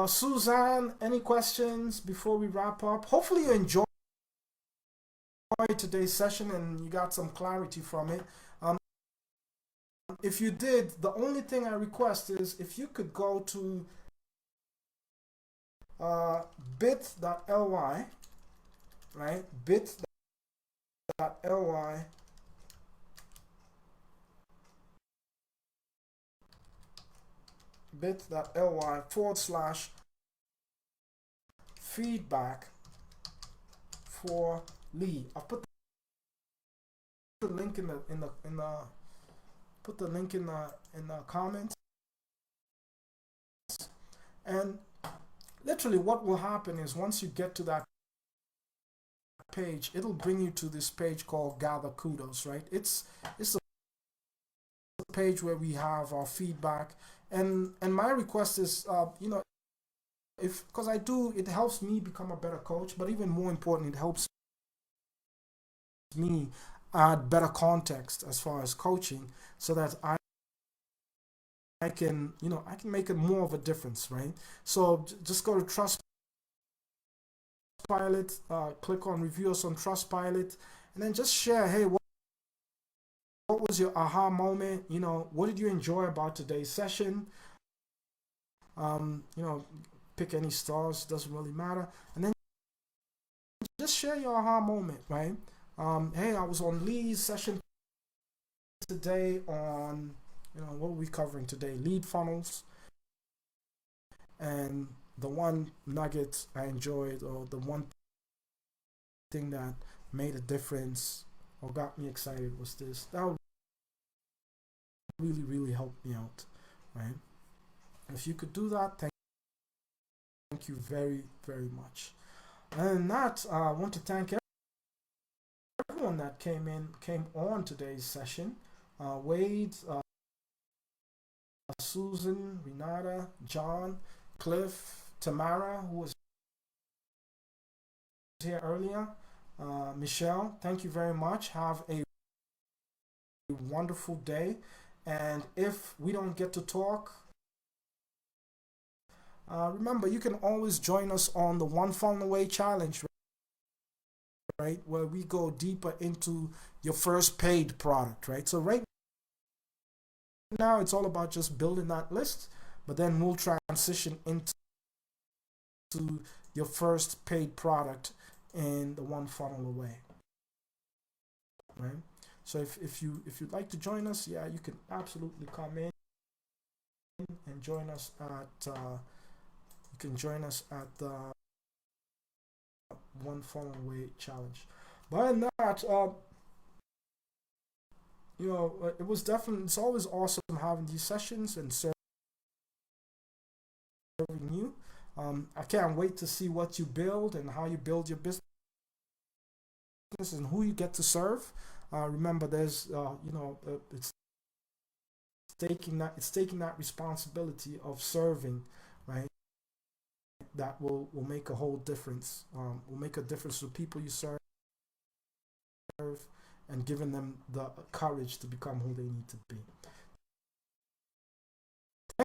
Suzanne, any questions before we wrap up? Hopefully you enjoyed today's session and you got some clarity from it. If you did, the only thing I request is if you could go to bit.ly, right? bit.ly bit.ly/feedback for Lee. I'll put the link in the put the link in the comments, and literally what will happen is once you get to that page, it'll bring you to this page called Gather Kudos, right? It's a page where we have our feedback, and my request is, if because I do, it helps me become a better coach, but even more important, it helps me add better context as far as coaching, so that I can I can make it more of a difference, right? So just go to Trustpilot, click on review us on Trustpilot, and then just share, hey, what was your aha moment? What did you enjoy about today's session? Um, you know, Pick any stars, doesn't really matter, and then just share your aha moment, right? Hey, I was on Lee's session today on, what are we covering today? Lead funnels. And the one nugget I enjoyed, or the one thing that made a difference or got me excited, was this. That would really, really help me out, right? If you could do that, thank you very, very much. And that, I want to thank everyone that came on today's session. Wade, Susan, Renata, John, Cliff, Tamara, who was here earlier, Michelle, thank you very much. Have a wonderful day. And if we don't get to talk, remember, you can always join us on the One Funnel Away Challenge, right? Where we go deeper into your first paid product, right? So right now, it's all about just building that list, but then we'll transition into your first paid product in the One Funnel Away, right? So if you'd like to join us, yeah, you can absolutely come in and join us at you can join us at the One Funnel Away Challenge. But other than that, it's always awesome having these sessions and serving you. I can't wait to see what you build and how you build your business and who you get to serve. Remember, there's it's taking that responsibility of serving, right? That will make a whole difference. Will make a difference to people you serve, and giving them the courage to become who they need to be.